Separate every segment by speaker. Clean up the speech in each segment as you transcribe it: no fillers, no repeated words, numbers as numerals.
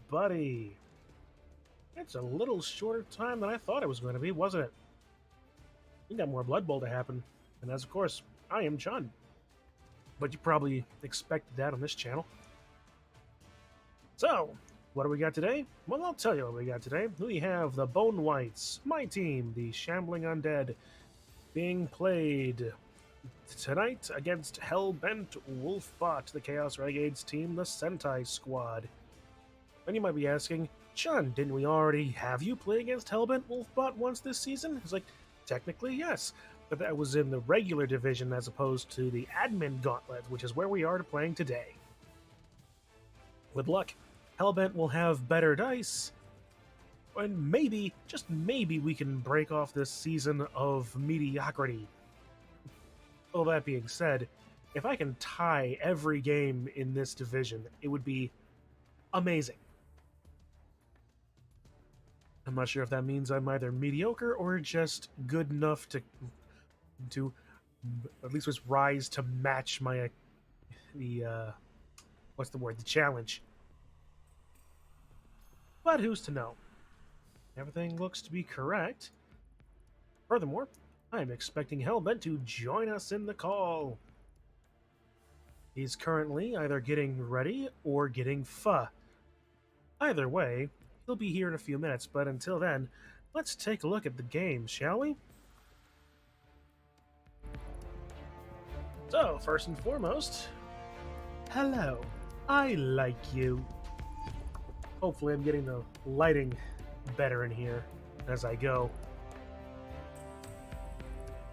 Speaker 1: everybody! It's a little shorter time than I thought it was going to be, wasn't it? We got more Blood Bowl to happen, and as of course, I am Chun. But you probably expected that on this channel. So, what do we got today? Well, I'll tell you what we got today. We have the Bone Whites, my team, the Shambling Undead, being played tonight against HellbentWolfbot, the Chaos Renegades team, the Sentai Squad. And you might be asking, Chun, didn't we already have you play against HellbentWolfbot once this season? It's like, technically, yes. But that was in the regular division as opposed to the admin Gauntlet, which is where we are playing today. With luck, Hellbent will have better dice, and maybe, just maybe, we can break off this season of mediocrity. All that being said, if I can tie every game in this division, it would be amazing. I'm not sure if that means I'm either mediocre or just good enough to at least just rise to match my what's the word? The challenge. But who's to know? Everything looks to be correct. Furthermore, I'm expecting Hellbent to join us in the call. He's currently either getting ready or getting pho. Either way, he'll be here in a few minutes, but until then, let's take a look at the game, shall we? So, first and foremost, hello, I like you. Hopefully I'm getting the lighting better in here as I go.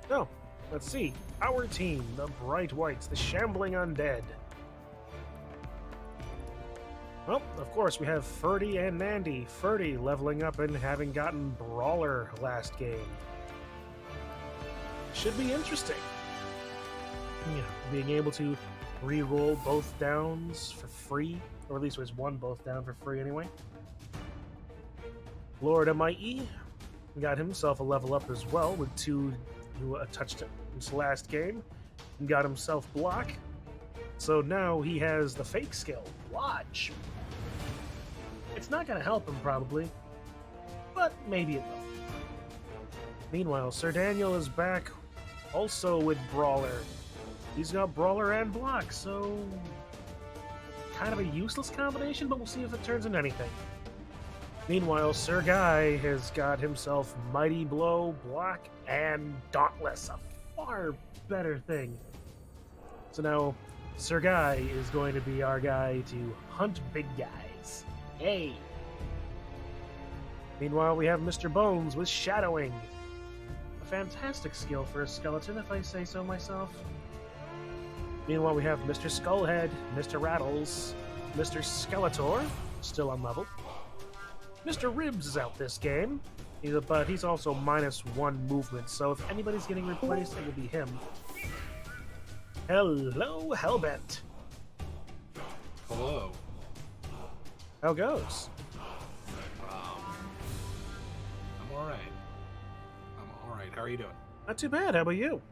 Speaker 1: So, let's see. Our team, the Bright Whites, the Shambling Undead. Well, of course, we have Ferdy and Nandy. Ferdy leveling up and having gotten Brawler last game. Should be interesting. You know, being able to re-roll both downs for free, or at least there's one both down for free anyway. Lord NYE got himself a level up as well with two touchdowns last game, and got himself block. So now he has the fake skill, Lodge. It's not going to help him probably, but maybe it will. Meanwhile, Sir Daniel is back also with Brawler. He's got Brawler and Block, so kind of a useless combination, but we'll see if it turns into anything. Meanwhile, Sir Guy has got himself Mighty Blow, Block, and Dauntless, a far better thing. So now, Sir Guy is going to be our guy to hunt big guys. Hey! Meanwhile, we have Mr. Bones with Shadowing. A fantastic skill for a skeleton, if I say so myself. Meanwhile, we have Mr. Skullhead, Mr. Rattles, Mr. Skeletor, still unleveled. Mr. Ribs is out this game, but he's also -1 movement, so if anybody's getting replaced, it will be him. Hello, Hellbent.
Speaker 2: Hello.
Speaker 1: How goes?
Speaker 2: I'm alright. I'm alright. How are you doing?
Speaker 1: Not too bad. How about you?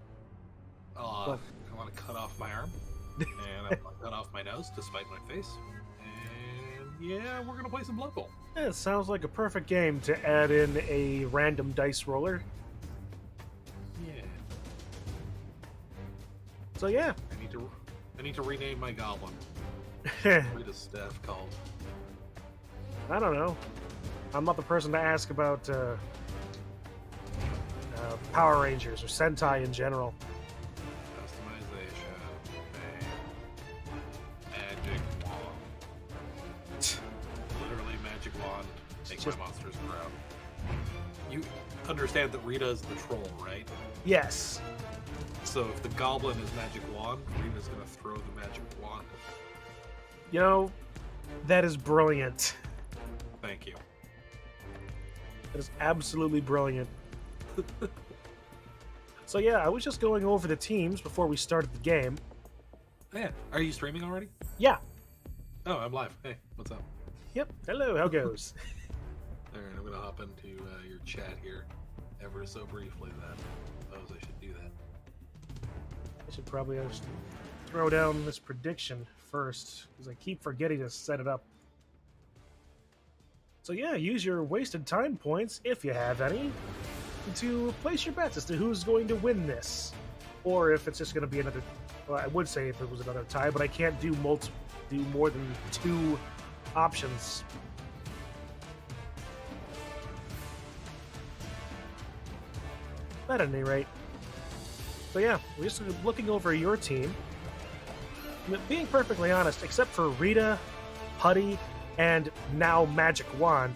Speaker 2: I want to cut off my arm, and I want to cut off my nose to spite my face. And yeah, we're going to play some Blood Bowl.
Speaker 1: Yeah, it sounds like a perfect game to add in a random dice roller.
Speaker 2: Yeah.
Speaker 1: So yeah.
Speaker 2: I need to rename my goblin. What is staff called?
Speaker 1: I don't know. I'm not the person to ask about Power Rangers or Sentai in general.
Speaker 2: Magic wand. Literally magic wand. Make my monsters grow. You understand that Rita is the troll, right?
Speaker 1: Yes.
Speaker 2: So if the goblin is magic wand, Rita's gonna throw the magic wand.
Speaker 1: You know, that is brilliant.
Speaker 2: Thank you.
Speaker 1: That is absolutely brilliant. So yeah, I was just going over the teams before we started the game.
Speaker 2: Yeah. Are you streaming already?
Speaker 1: Yeah.
Speaker 2: Oh, I'm live. Hey, what's up?
Speaker 1: Yep. Hello, how goes?
Speaker 2: Alright, I'm gonna hop into your chat here ever so briefly then. Suppose I should do that.
Speaker 1: I should probably just throw down this prediction first, because I keep forgetting to set it up. So yeah, use your wasted time points, if you have any, to place your bets as to who's going to win this. Or if it's just going to be another... Well, I would say if it was another tie, but I can't do more than 2 options. At any rate. So yeah, we're just looking over your team. Being perfectly honest, except for Rita, Putty, and now Magic Wand,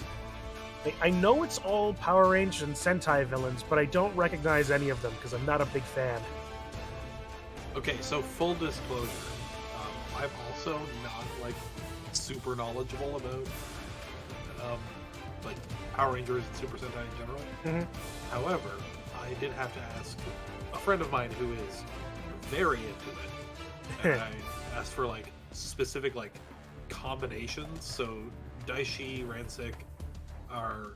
Speaker 1: I know it's all Power Rangers and Sentai villains, but I don't recognize any of them because I'm not a big fan.
Speaker 2: Okay, so full disclosure, I'm also not like super knowledgeable about like Power Rangers and Super Sentai in general.
Speaker 1: Mm-hmm.
Speaker 2: However, I did have to ask a friend of mine who is very into it, and I asked for like specific like combinations. So Daishi, Rancic are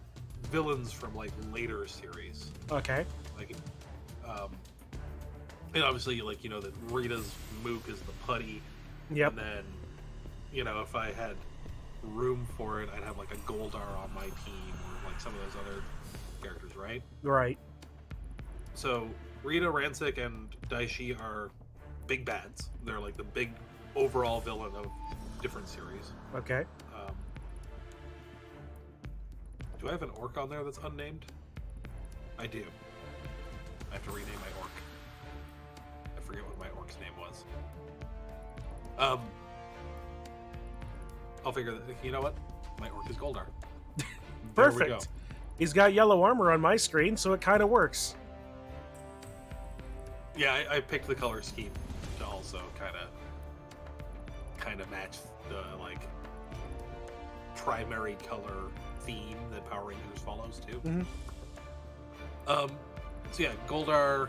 Speaker 2: villains from like later series.
Speaker 1: Okay.
Speaker 2: Like, and obviously, like, you know, that Rita's Mook is the Putty.
Speaker 1: Yep.
Speaker 2: And then, you know, if I had room for it, I'd have like a Goldar on my team, or like some of those other characters, right?
Speaker 1: Right.
Speaker 2: So Rita, Rancic, and Daishi are big bads. They're like the big overall villain of different series.
Speaker 1: Okay.
Speaker 2: Do I have an orc on there that's unnamed? I do. I have to rename my orc. I forget what my orc's name was. I'll figure that. You know what? My orc is Goldar. There we go.
Speaker 1: Perfect. He's got yellow armor on my screen, so it kind of works.
Speaker 2: Yeah, I picked the color scheme to also kind of match the like primary color theme that Power Rangers follows too.
Speaker 1: Mm-hmm.
Speaker 2: So yeah, Goldar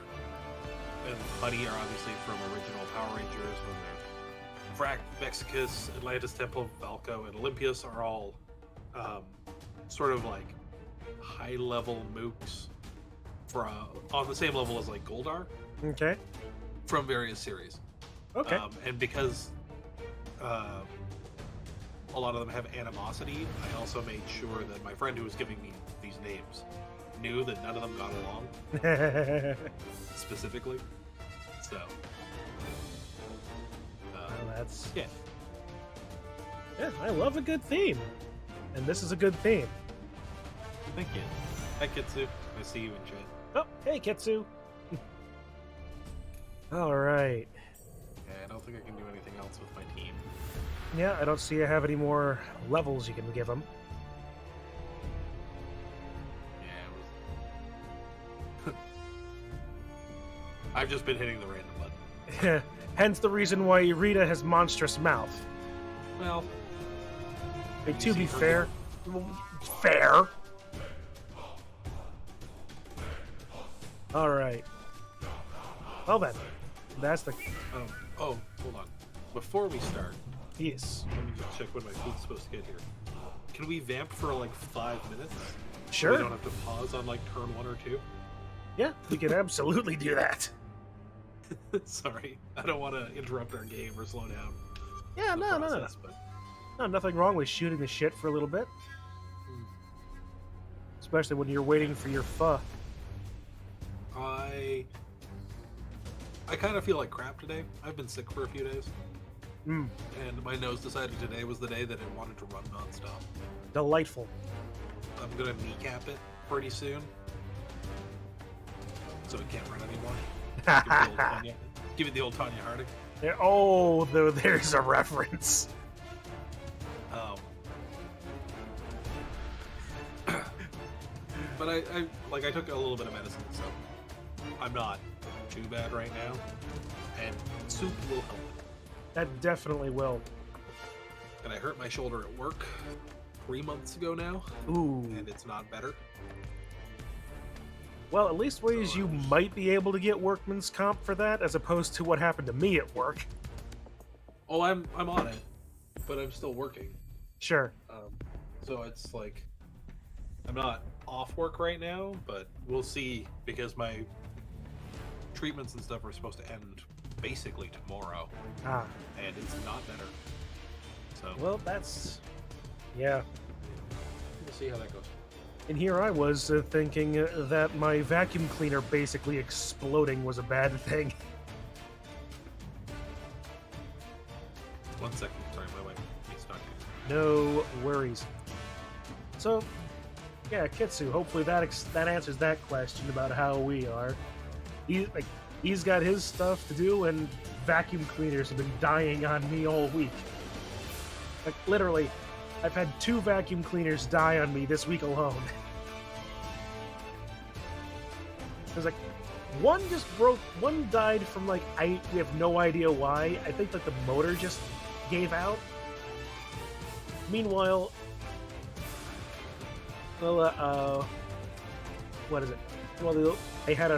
Speaker 2: and Putty are obviously from original Power Rangers when they're Vrac, Vexicus, Atlantis Temple, Valko, and Olympius are all sort of like high-level mooks on the same level as like Goldar.
Speaker 1: Okay.
Speaker 2: From various series.
Speaker 1: Okay.
Speaker 2: And because a lot of them have animosity, I also made sure that my friend who was giving me these names knew that none of them got along. Specifically. So.
Speaker 1: Well, that's...
Speaker 2: Yeah.
Speaker 1: Yeah, I love a good theme. And this is a good theme.
Speaker 2: Thank you. Hi, Kitsu. I see you in chat.
Speaker 1: Oh, hey, Kitsu. All right.
Speaker 2: Yeah, I don't think I can do anything else with my team.
Speaker 1: Yeah, I don't see you have any more levels you can give them.
Speaker 2: Yeah, it was... I've just been hitting the random button.
Speaker 1: Hence the reason why Rita has monstrous mouth.
Speaker 2: Well...
Speaker 1: Hey, to be fair... Fair? Alright. Well then. That's the...
Speaker 2: Oh, hold on. Before we start...
Speaker 1: Yes.
Speaker 2: Let me just check when my food's supposed to get here. Can we vamp for like 5 minutes?
Speaker 1: Sure.
Speaker 2: So we don't have to pause on like turn 1 or 2?
Speaker 1: Yeah, we can absolutely do that.
Speaker 2: Sorry, I don't want to interrupt our game or slow down.
Speaker 1: Yeah, no.
Speaker 2: But...
Speaker 1: No, nothing wrong with shooting the shit for a little bit. Especially when you're waiting for your pho.
Speaker 2: I kind of feel like crap today. I've been sick for a few days. And my nose decided today was the day that it wanted to run nonstop.
Speaker 1: Delightful.
Speaker 2: I'm going to kneecap it pretty soon. So it can't run anymore. Give it the old Tanya Harding.
Speaker 1: Oh, there's a reference.
Speaker 2: But I took a little bit of medicine, so I'm not too bad right now. And soup will help.
Speaker 1: That definitely will.
Speaker 2: And I hurt my shoulder at work 3 months ago now.
Speaker 1: Ooh.
Speaker 2: And it's not better.
Speaker 1: Well, at least ways you might be able to get workman's comp for that, as opposed to what happened to me at work.
Speaker 2: Oh, I'm on it, but I'm still working.
Speaker 1: Sure.
Speaker 2: So it's like I'm not off work right now, but we'll see, because my treatments and stuff are supposed to end basically tomorrow. And it's not better. So
Speaker 1: well, that's... Yeah.
Speaker 2: we'll see how that goes.
Speaker 1: And here I was thinking that my vacuum cleaner basically exploding was a bad thing.
Speaker 2: 1 second. Sorry, my wife needs to talk to
Speaker 1: No worries. So, yeah, Kitsu, hopefully that answers that question about how we are. He's got his stuff to do, and vacuum cleaners have been dying on me all week. Like, literally, I've had 2 vacuum cleaners die on me this week alone. There's like, one just broke, one died from we have no idea why. I think the motor just gave out. Meanwhile, well, what is it? Well, I had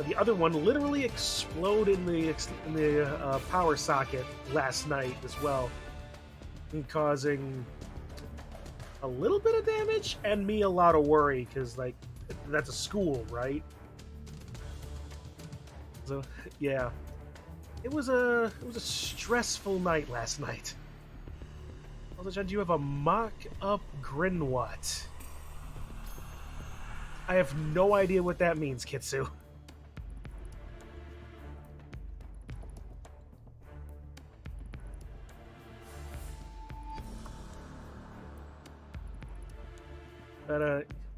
Speaker 1: the other one literally explode in the power socket last night as well, and causing a little bit of damage and me a lot of worry because that's a school, right? So yeah, it was a stressful night last night. Also, John, do you have a mock-up Grinwat? I have no idea what that means, Kitsu.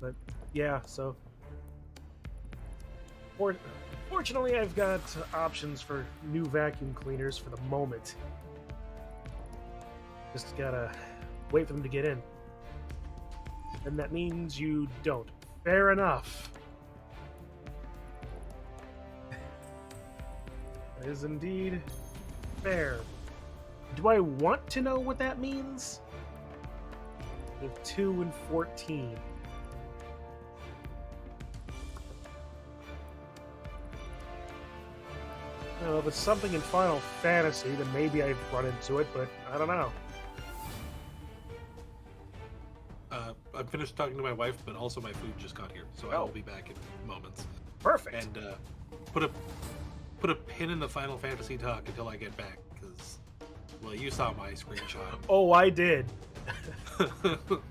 Speaker 1: But yeah, so fortunately, I've got options for new vacuum cleaners for the moment. Just gotta wait for them to get in. And that means you don't. Fair enough. That is indeed fair. Do I want to know what that means? We have 2 and 14. Well, if it's something in Final Fantasy, then maybe I've run into it, but I don't know.
Speaker 2: I'm finished talking to my wife, but also my food just got here, so I will be back in moments.
Speaker 1: Perfect.
Speaker 2: And put a pin in the Final Fantasy talk until I get back, because, well, you saw my screenshot.
Speaker 1: Oh, I did.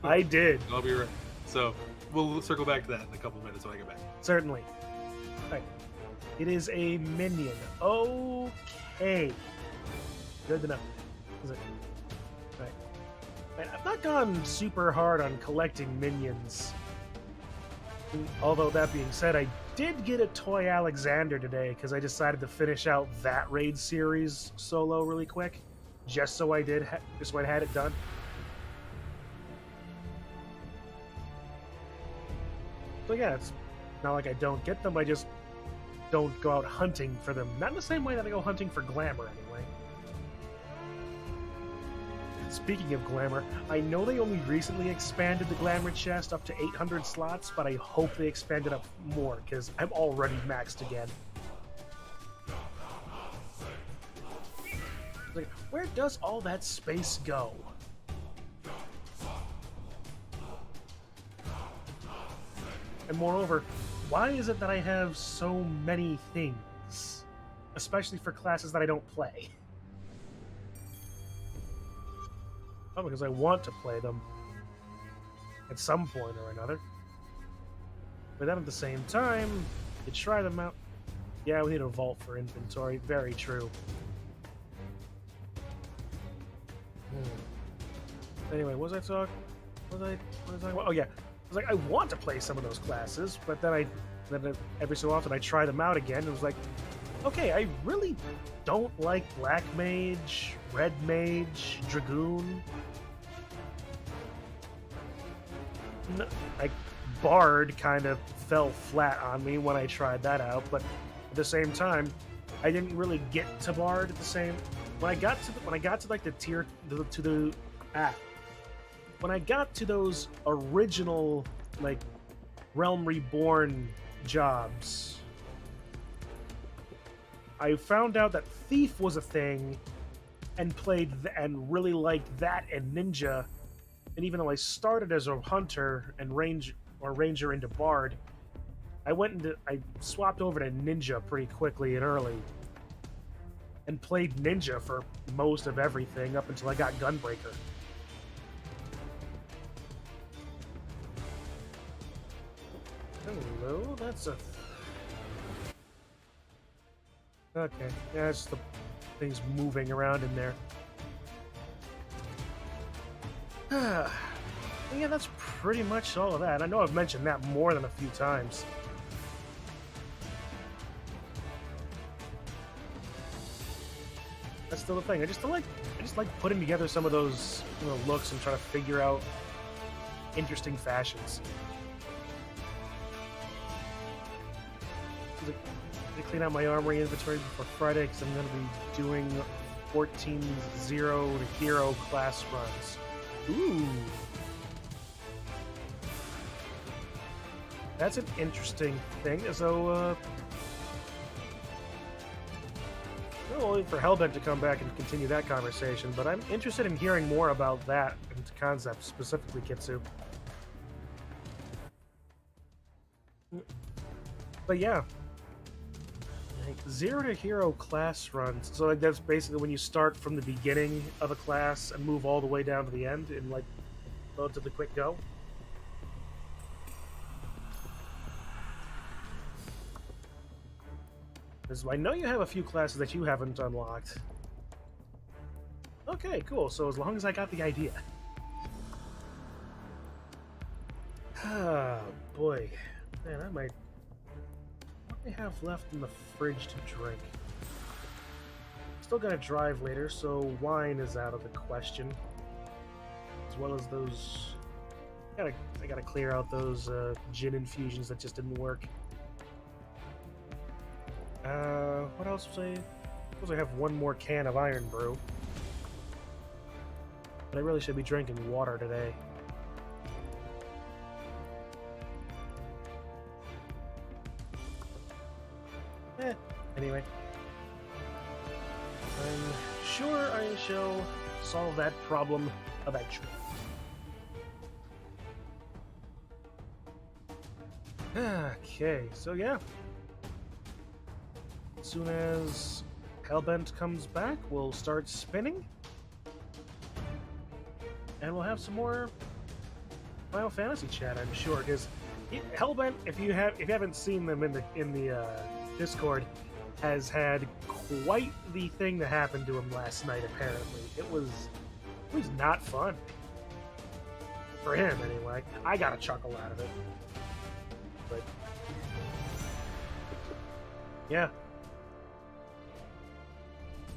Speaker 1: I did.
Speaker 2: I'll be right. So we'll circle back to that in a couple minutes when I get back.
Speaker 1: Certainly. All right. It is a minion. Okay. Good to know. Right. I've not gone super hard on collecting minions. Although, that being said, I did get a toy Alexander today because I decided to finish out that raid series solo really quick. Just so I had it done. So yeah, it's not like I don't get them, I just don't go out hunting for them. Not in the same way that I go hunting for glamour, anyway. Speaking of glamour, I know they only recently expanded the glamour chest up to 800 slots, but I hope they expand it up more, because I'm already maxed again. Like, where does all that space go? And moreover, why is it that I have so many things? Especially for classes that I don't play. Oh, because I want to play them at some point or another. But then at the same time, you try them out. Yeah, we need a vault for inventory. Very true. Anyway, what was I talking about? Oh yeah, I was like, I want to play some of those classes, but then every so often I try them out again. And it was like, okay, I really don't like Black Mage, Red Mage, Dragoon. No, Bard kind of fell flat on me when I tried that out, but at the same time, I didn't really get to Bard at the same. When I got to those original Realm Reborn jobs, I found out that Thief was a thing, and and really liked that and Ninja. And even though I started as a Hunter and Ranger into Bard, I swapped over to Ninja pretty quickly and early, and played Ninja for most of everything up until I got Gunbreaker. Hello? That's a... Okay, yeah, it's the things moving around in there. Yeah, that's pretty much all of that. I know I've mentioned that more than a few times. That's still the thing. I just like putting together some of those looks and trying to figure out interesting fashions. To clean out my armory inventory before Friday because I'm going to be doing 14-0 hero class runs. Ooh. That's an interesting thing. So, not only for Hellbent to come back and continue that conversation, but I'm interested in hearing more about that and concept, specifically Kitsu. But yeah, like 0 to hero class runs. So like that's basically when you start from the beginning of a class and move all the way down to the end in like relatively quick go. I know you have a few classes that you haven't unlocked. Okay, cool. So as long as I got the idea. Ah, boy. Man, I might... What do I have left in the fridge to drink? Still gonna drive later, so wine is out of the question. As well as those... I gotta clear out those gin infusions that just didn't work. What else was I... suppose I have one more can of Iron Brew. But I really should be drinking water today. Anyway. I'm sure I shall solve that problem eventually. Okay, so yeah. As soon as Hellbent comes back, we'll start spinning. And we'll have some more Final Fantasy chat, I'm sure, because Hellbent, if you haven't seen them in the Discord, has had quite the thing that happened to him last night. Apparently, it was not fun for him anyway. I got a chuckle out of it, but yeah.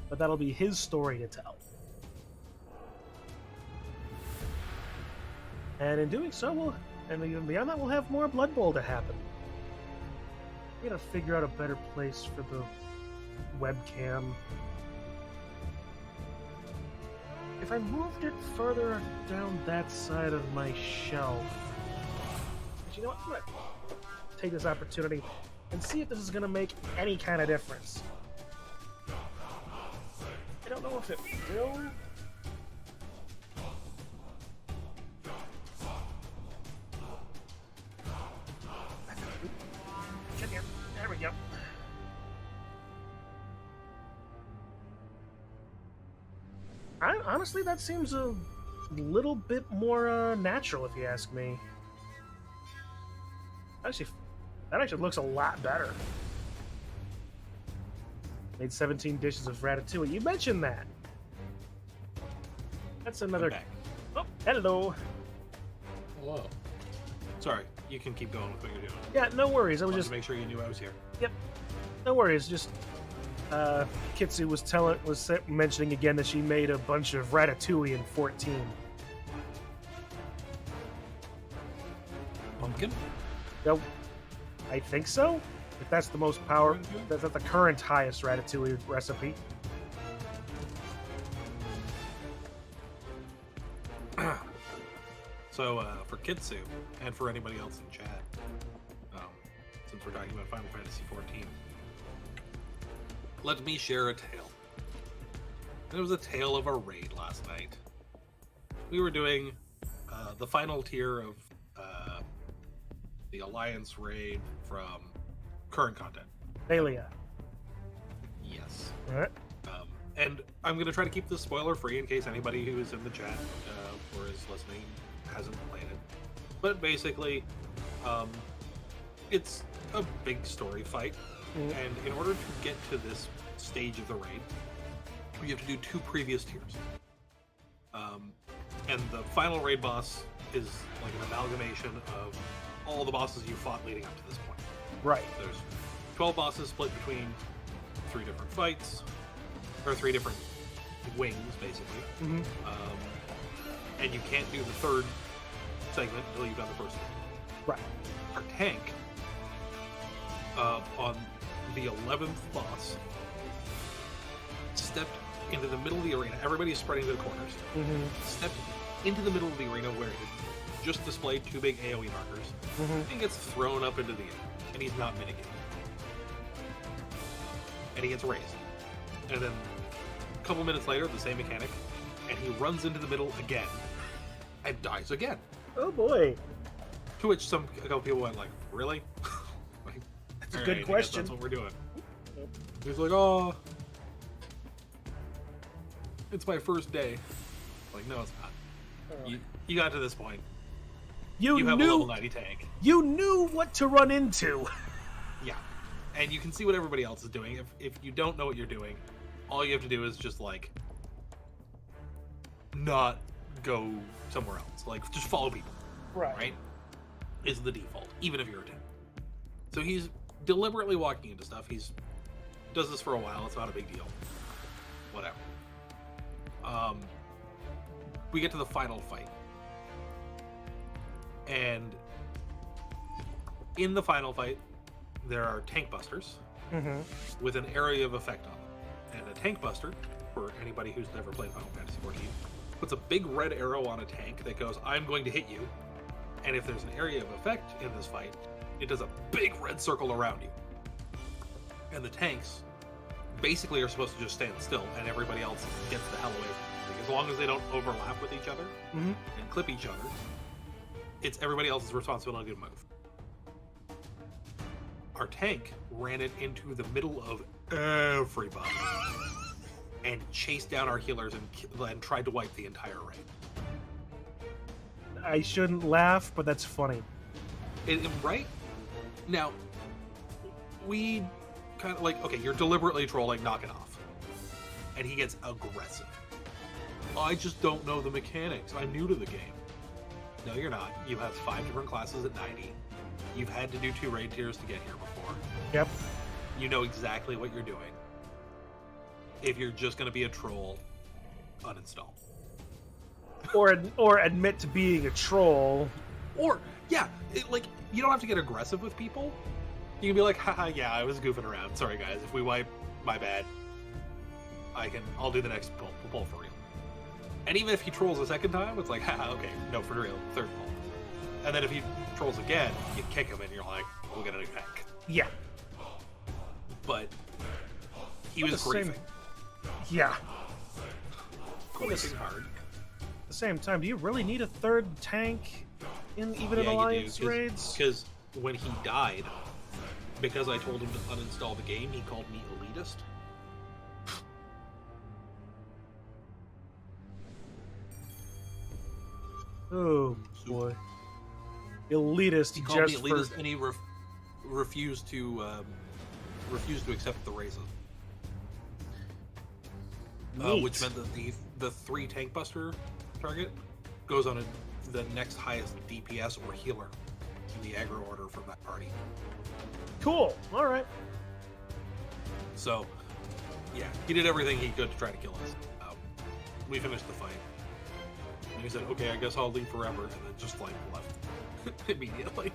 Speaker 1: But that'll be his story to tell. And in doing so, and even beyond that, we'll have more Blood Bowl to happen. We gotta figure out a better place for the webcam. If I moved it further down that side of my shelf... But you know what? I'm gonna take this opportunity and see if this is gonna make any kind of difference. I don't know if it will. Get here. There we go. Honestly, that seems a little bit more natural, if you ask me. Actually, that actually looks a lot better. Made 17 dishes of ratatouille. You mentioned that. That's another... Oh, hello.
Speaker 2: Hello. Sorry, you can keep going with what you're doing.
Speaker 1: Yeah, no worries. I was just...
Speaker 2: to make sure you knew I was here.
Speaker 1: Yep. No worries. Just... Kitsu was mentioning again that she made a bunch of ratatouille in 14.
Speaker 2: Pumpkin?
Speaker 1: No, I think so. If that's the most power, that's the current highest ratatouille recipe.
Speaker 2: So, for Kitsu, and for anybody else in chat, since we're talking about Final Fantasy XIV, let me share a tale. It was a tale of a raid last night. We were doing the final tier of the Alliance raid from current content.
Speaker 1: Thalia.
Speaker 2: Yes.
Speaker 1: Alright.
Speaker 2: And I'm going to try to keep this spoiler free in case anybody who is in the chat or is listening hasn't played it. But basically, it's a big story fight, and in order to get to this stage of the raid, you have to do 2 previous tiers. And the final raid boss is like an amalgamation of all the bosses you fought leading up to this point.
Speaker 1: Right.
Speaker 2: There's 12 bosses split between 3 different fights, or 3 different wings, basically. And you can't do the 3rd segment until you've done the first one.
Speaker 1: Right.
Speaker 2: Our tank, on the 11th boss, stepped into the middle of the arena. Everybody's spreading to the corners. Stepped into the middle of the arena where it just displayed 2 big AoE markers, and gets thrown up into the air. And he's not mitigated. And he gets raised. And then a couple minutes later, the same mechanic, and he runs into the middle again and dies again.
Speaker 1: Oh boy.
Speaker 2: To which a couple people went like, really? Like,
Speaker 1: that's a good question.
Speaker 2: That's what we're doing. He's like, oh, it's my first day. Like, no, it's not. You got to this point. You have a level 90 tank.
Speaker 1: You knew what to run into.
Speaker 2: Yeah. And you can see what everybody else is doing. If you don't know what you're doing, all you have to do is just, like, not go somewhere else. Like, just follow people. Right? Is the default, even if you're a tank. So he's deliberately walking into stuff. Does this for a while. It's not a big deal. Whatever. We get to the final fight. And in the final fight, there are tank busters with an area of effect on them. And a tank buster, for anybody who's never played Final Fantasy XIV, puts a big red arrow on a tank that goes, I'm going to hit you. And if there's an area of effect in this fight, it does a big red circle around you. And the tanks basically are supposed to just stand still, and everybody else gets the hell away from them. As long as they don't overlap with each other and clip each other, it's everybody else's responsibility to move. Our tank ran it into the middle of everybody and chased down our healers and tried to wipe the entire raid.
Speaker 1: I shouldn't laugh, but that's funny.
Speaker 2: Right? Now, we kind of like, okay, you're deliberately trolling, knock it off. And he gets aggressive. I just don't know the mechanics. I'm new to the game. No, you're not. You have 5 different classes at 90. You've had to do 2 raid tiers to get here before.
Speaker 1: Yep.
Speaker 2: You know exactly what you're doing. If you're just going to be a troll, uninstall.
Speaker 1: Or admit to being a troll.
Speaker 2: Or, yeah, you don't have to get aggressive with people. You can be like, haha, yeah, I was goofing around. Sorry, guys. If we wipe, my bad. I'll do the next pull for real. And even if he trolls a second time, it's like, haha, okay, no, for real, 3rd pull. And then if he trolls again, you kick him and you're like, we'll get a new tank.
Speaker 1: Yeah.
Speaker 2: But he was griefing.
Speaker 1: Yeah.
Speaker 2: Griefing hard.
Speaker 1: At the same time, do you really need a 3rd tank in Alliance raids?
Speaker 2: Because when he died, because I told him to uninstall the game, he called me elitist.
Speaker 1: Oh boy, elitist.
Speaker 2: He called me elitist, and he refused to accept the raises, which meant that the 3 tank buster target goes on the next highest DPS or healer in the aggro order from that party.
Speaker 1: Cool. All right.
Speaker 2: So, yeah, he did everything he could to try to kill us. We finished the fight. And he said, okay, I guess I'll leave forever, and then just, like, left immediately.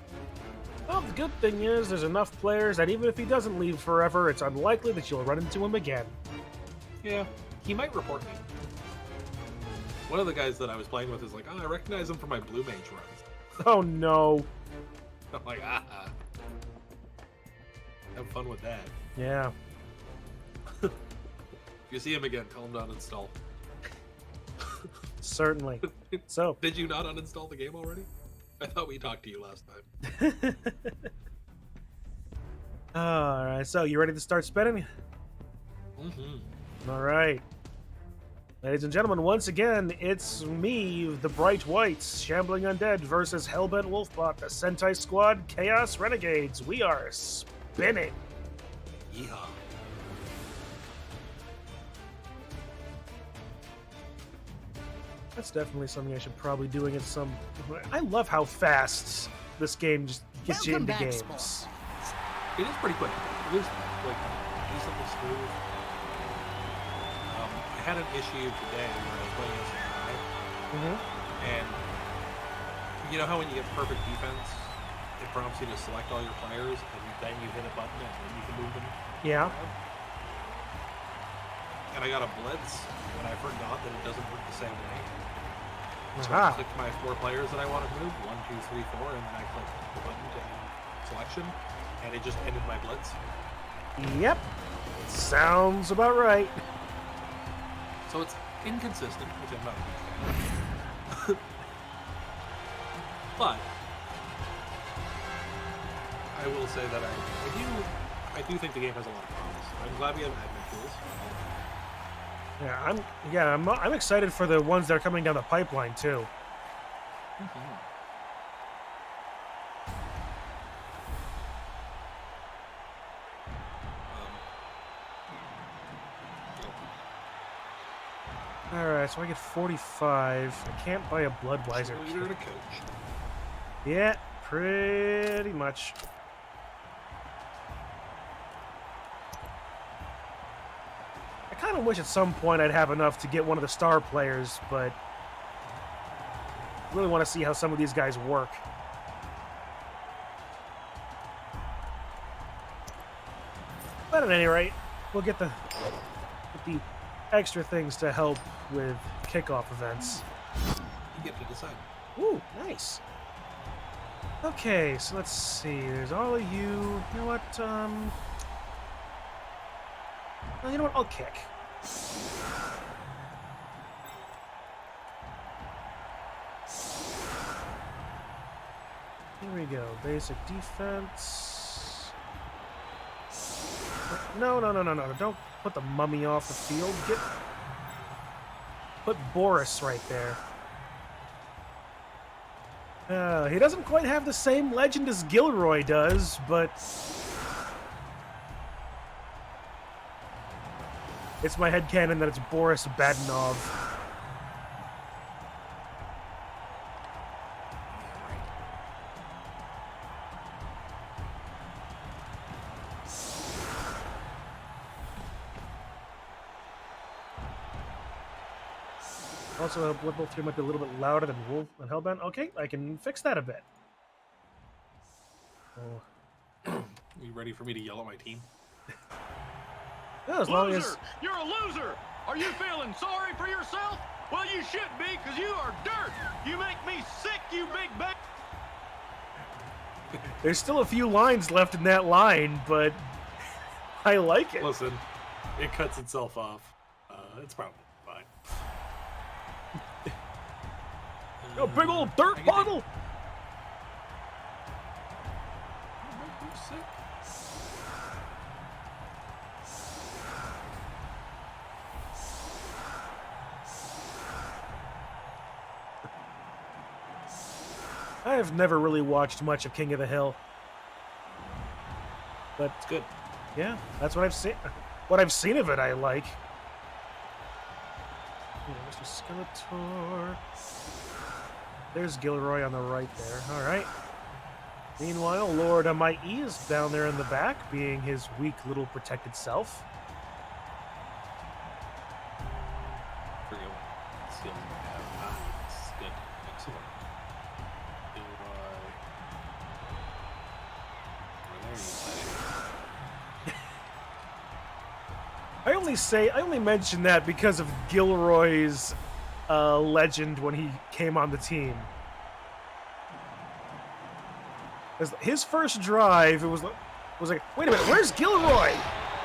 Speaker 1: Well, the good thing is there's enough players that even if he doesn't leave forever, it's unlikely that you'll run into him again.
Speaker 2: Yeah, he might report me. One of the guys that I was playing with is like, oh, I recognize him from my Blue Mage runs.
Speaker 1: Oh, no.
Speaker 2: I'm like, have fun with that.
Speaker 1: Yeah.
Speaker 2: If you see him again, tell him to uninstall.
Speaker 1: Certainly. So,
Speaker 2: did you not uninstall the game already? I thought we talked to you last time.
Speaker 1: Alright, so you ready to start spinning?
Speaker 2: Mm-hmm.
Speaker 1: Alright. Ladies and gentlemen, once again, it's me, the Bright Whites, Shambling Undead versus HellbentWolfbot, the Sentai Squad, Chaos Renegades. We are spinning.
Speaker 2: Yeehaw.
Speaker 1: That's definitely something I should probably doing at some. I love how fast this game just gets you into games.
Speaker 2: It is pretty quick. It is like decently smooth. I had an issue today where I was playing as a guy, and you know how when you get perfect defense, it prompts you to select all your players, and then you hit a button and then you can move them.
Speaker 1: Yeah.
Speaker 2: And I got a blitz, and I forgot that it doesn't work the same way. So
Speaker 1: Aha.
Speaker 2: I clicked my 4 players that I want to move, 1, 2, 3, 4, and then I clicked the button to end selection, and it just ended my blitz.
Speaker 1: Yep. Sounds about right.
Speaker 2: So it's inconsistent, which I'm not a big fan. But I will say that I do think the game has a lot of promise. I'm glad we have admin tools.
Speaker 1: I'm excited for the ones that are coming down the pipeline too. Alright, so I get 45. I can't buy a Bloodweiser.
Speaker 2: So you're the coach.
Speaker 1: Yeah, pretty much. I kind of wish at some point I'd have enough to get one of the star players, but I really want to see how some of these guys work. But at any rate, we'll get the extra things to help with kickoff events.
Speaker 2: You get to decide.
Speaker 1: Ooh, nice. Okay, so let's see. There's all of you. You know what? Well, you know what? I'll kick. Here we go. Basic defense. No. Don't put the mummy off the field. Put Boris right there. He doesn't quite have the same legend as Gilroy does, but it's my headcanon that it's Boris Badenov. Also, Blood 3 might be a little bit louder than Wolf and Hellbent. Okay, I can fix that a bit. Oh.
Speaker 2: Are you ready for me to yell at my team?
Speaker 1: Yeah, as long as...
Speaker 3: You're a loser! Are you feeling sorry for yourself? Well, you should be, because you are dirt! You make me sick, you big bag!
Speaker 1: There's still a few lines left in that line, but I like it.
Speaker 2: Listen, it cuts itself off. It's probably fine.
Speaker 1: A big old dirt bottle! I have never really watched much of King of the Hill. But
Speaker 2: It's good.
Speaker 1: yeah, that's what I've seen. What I've seen of it, I like. Mr. Skeletor. There's Gilroy on the right there. All right. Meanwhile, Lord NYEHEHEHE is down there in the back, being his weak little protected self.
Speaker 2: Forget what skills I have. It's good. Excellent.
Speaker 1: I only mention that because of Gilroy's legend when he came on the team. His first drive, it was like, wait a minute, where's Gilroy?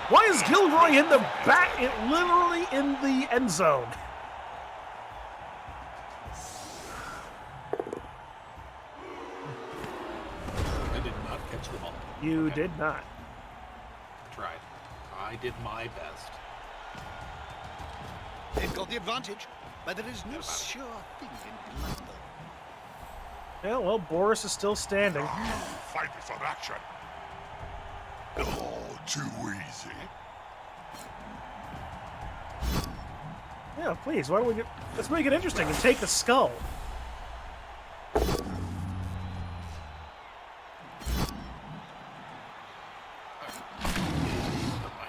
Speaker 1: Why is Gilroy in the back, literally in the end zone?
Speaker 2: I did not catch the ball.
Speaker 1: You did not.
Speaker 2: Tried. I did my best.
Speaker 4: They've got the advantage, but there is no sure thing in Crenbowl.
Speaker 1: Yeah, well, Boris is still standing.
Speaker 5: Fight for some action. Oh, too easy.
Speaker 1: Yeah, please, why don't we let's make it interesting and take the skull.
Speaker 2: My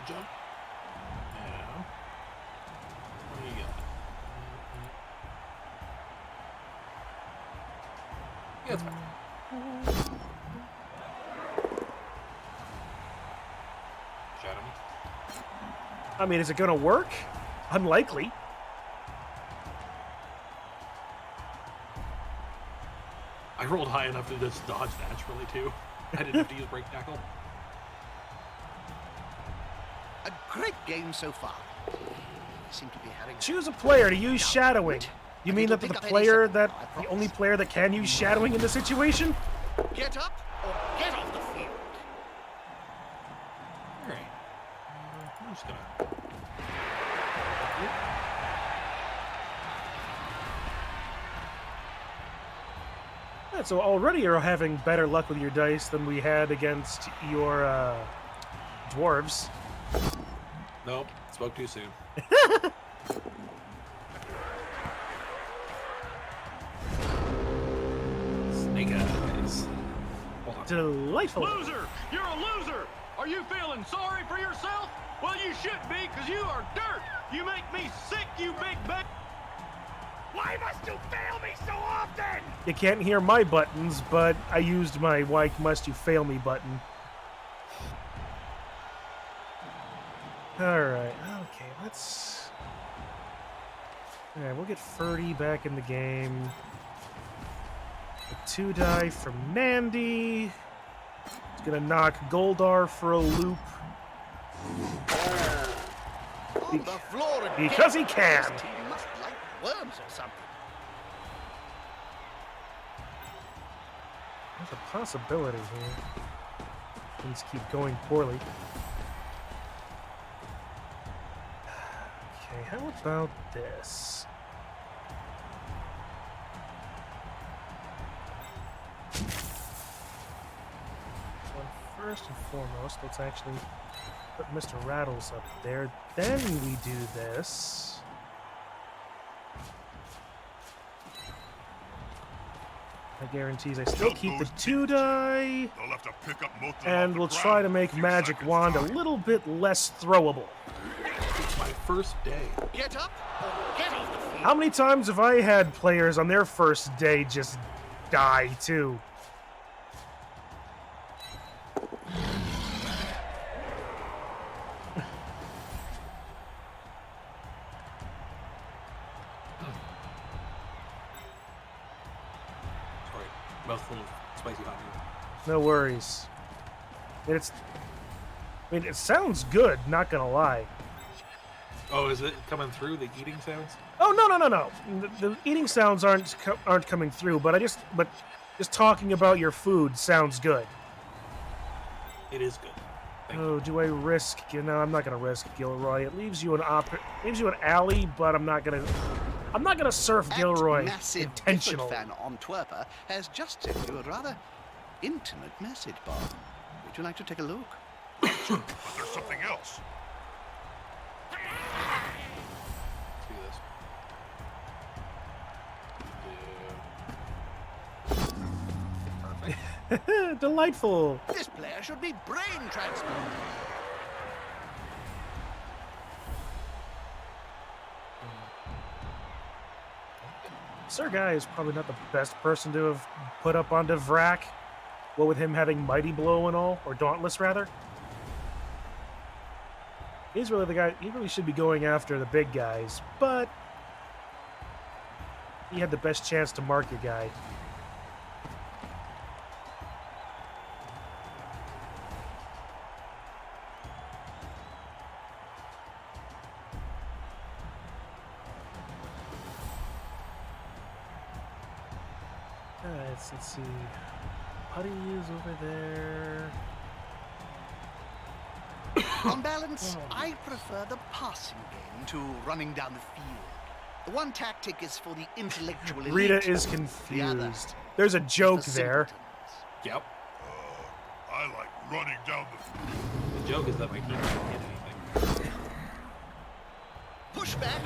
Speaker 2: jump. Yeah. What do you got? Yeah, it's fine. Shadow me.
Speaker 1: I mean, is it gonna work? Unlikely.
Speaker 2: I rolled high enough to just dodge naturally too. I didn't have to use break tackle.
Speaker 4: A great game so far. We seem to be having...
Speaker 1: Choose a player to use shadowing. You mean that
Speaker 4: It'll
Speaker 1: the
Speaker 4: pick up any
Speaker 1: player
Speaker 4: second
Speaker 1: that
Speaker 4: now, I
Speaker 1: the
Speaker 4: promise.
Speaker 1: only player that can use shadowing in this situation?
Speaker 4: Get up or get off the field.
Speaker 2: Alright. I'm just gonna...
Speaker 1: Yeah, so already you're having better luck with your dice than we had against your dwarves.
Speaker 2: Nope, spoke too soon. Snake eyes. Hold on.
Speaker 1: Delightful.
Speaker 3: Loser! You're a loser! Are you feeling sorry for yourself? Well, you should be, because you are dirt! You make me sick, you big bag! Why must you fail me so often?
Speaker 1: You can't hear my buttons, but I used my "Why must you fail me" button. Alright, okay, let's... Alright, we'll get Ferdy back in the game. A 2-die from Nandy. He's gonna knock Goldar for a loop.
Speaker 4: On the floor again.
Speaker 1: Because he can.
Speaker 4: This team must like worms or something.
Speaker 1: There's a possibility here. Things keep going poorly. Okay, how about this? Well, first and foremost, let's actually put Mr. Rattles up there. Then we do this. That guarantees I still keep the 2-die.
Speaker 5: They'll have to pick up most of them
Speaker 1: And
Speaker 5: off
Speaker 1: we'll
Speaker 5: the
Speaker 1: try to
Speaker 5: ground
Speaker 1: make
Speaker 5: in a few
Speaker 1: Magic
Speaker 5: seconds'
Speaker 1: Wand a
Speaker 5: time.
Speaker 1: little bit less throwable.
Speaker 2: It's my first day.
Speaker 4: Get up or get off the field.
Speaker 1: How many times have I had players on their first day just die, too?
Speaker 2: Sorry, mouthful of spicy hot noodle.
Speaker 1: No worries. It sounds good, not gonna lie.
Speaker 2: Oh, is it coming through the eating sounds?
Speaker 1: Oh, no. The eating sounds aren't coming through, but just talking about your food sounds good.
Speaker 2: It is good. Thank you.
Speaker 1: Oh, do I risk? No, I'm not gonna risk Gilroy. It leaves you an alley, but I'm not gonna surf
Speaker 4: That
Speaker 1: Gilroy
Speaker 4: massive
Speaker 1: intentional.
Speaker 4: fan on Twerper has just sent you a rather intimate message, Bob. Would you like to take a look?
Speaker 5: But there's something else.
Speaker 2: Let's do this. Perfect.
Speaker 1: Delightful.
Speaker 4: This player should be brain transplanted.
Speaker 1: Sir Guy is probably not the best person to have put up onto Vrak. What with him having Mighty Blow and all, or Dauntless rather. He's really the guy. He really should be going after the big guys, but he had the best chance to mark your guy. Let's see. Putty is over there.
Speaker 4: On balance, I prefer the passing game to running down the field. One tactic is for the intellectual elite.
Speaker 1: Rita is
Speaker 4: The other
Speaker 1: confused. There's a
Speaker 4: is
Speaker 1: joke
Speaker 4: for
Speaker 1: there.
Speaker 4: simpletons.
Speaker 2: Yep.
Speaker 5: I like running down the
Speaker 2: The joke is that my team can't get anything.
Speaker 4: Push back.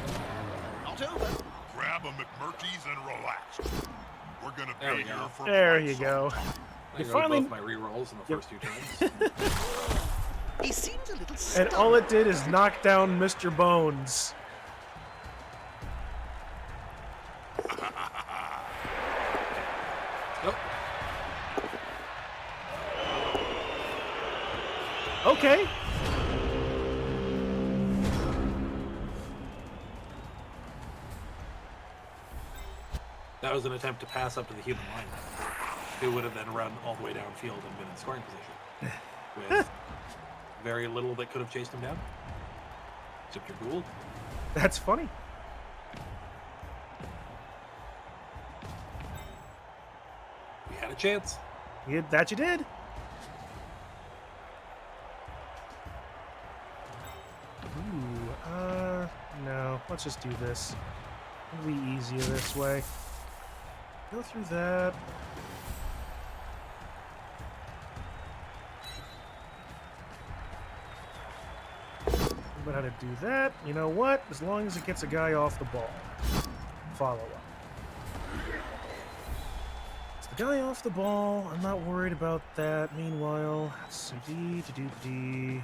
Speaker 4: Not over.
Speaker 5: grab a McMurphy's and relax. We're gonna
Speaker 2: There
Speaker 5: be
Speaker 2: we
Speaker 5: here
Speaker 2: go.
Speaker 5: for
Speaker 1: There
Speaker 5: quite
Speaker 1: you
Speaker 5: some
Speaker 1: go.
Speaker 5: time.
Speaker 2: I
Speaker 1: You
Speaker 2: got
Speaker 1: finally-
Speaker 2: both my rerolls in the first two turns.
Speaker 4: He seems a little
Speaker 1: And
Speaker 4: stunned.
Speaker 1: all it did is knock down Mr. Bones.
Speaker 2: Nope.
Speaker 1: Okay.
Speaker 2: That was an attempt to pass up to the human line, who would have then run all the way downfield and been in scoring position. With very little that could have chased him down. Except your Gould.
Speaker 1: That's funny.
Speaker 2: We had a chance.
Speaker 1: That you did. Ooh, no. Let's just do this. It'll be easier this way. Go through that. But how to do that? You know what? As long as it gets a guy off the ball. Follow up. It's the guy off the ball. I'm not worried about that. Meanwhile, CD to do D.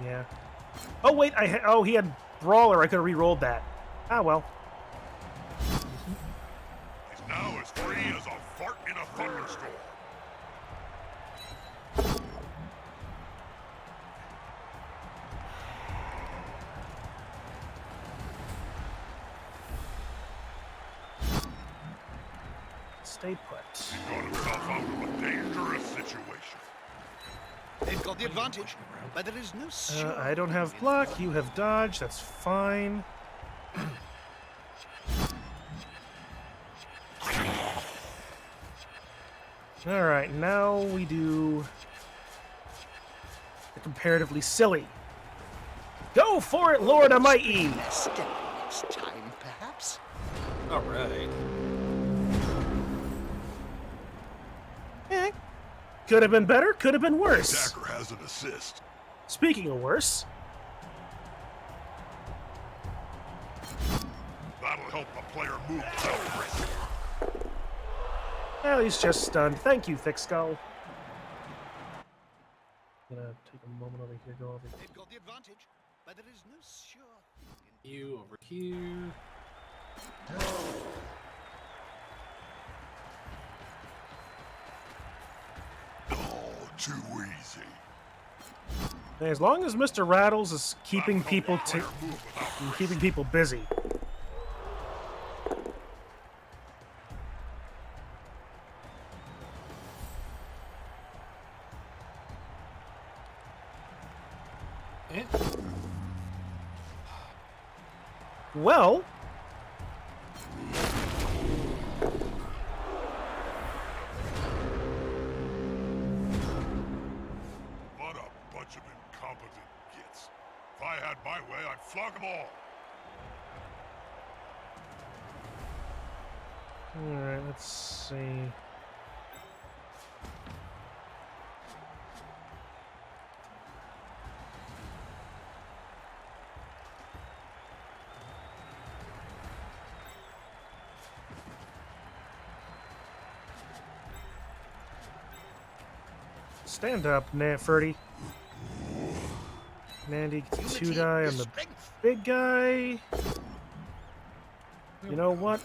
Speaker 1: Yeah. Oh wait, oh he had brawler. I could have re-rolled that. Ah well.
Speaker 5: He's now as free as a fart in a thunderstorm.
Speaker 1: Stay put.
Speaker 5: He got himself out of a dangerous situation.
Speaker 4: They've got the advantage, but there is no sure.
Speaker 1: I don't have block. You have dodge. That's fine. All right, now we do the comparatively silly. Go for it, Lord Almighty!
Speaker 4: Step next time, perhaps.
Speaker 2: All right.
Speaker 1: Eh, could have been better. Could have been worse.
Speaker 5: Attacker has an assist.
Speaker 1: Speaking of worse,
Speaker 5: That'll help the player move without risk.
Speaker 1: well, he's just stunned. Thank you, Thick Skull. Gonna take a moment over here. Go over here.
Speaker 4: They've got the advantage, but there is no sure.
Speaker 2: You over here.
Speaker 5: Oh, too easy.
Speaker 1: As long as Mr. Rattles is keeping people
Speaker 5: Player move without risk.
Speaker 1: keeping people busy.
Speaker 2: Eh?
Speaker 1: Well,
Speaker 5: What a bunch of incompetent gits. If I had my way, I'd flog them all.
Speaker 1: all right. Let's see. Stand up, Ferdy. Nandy gets a 2-die on the
Speaker 4: Strength.
Speaker 1: big guy. You know what?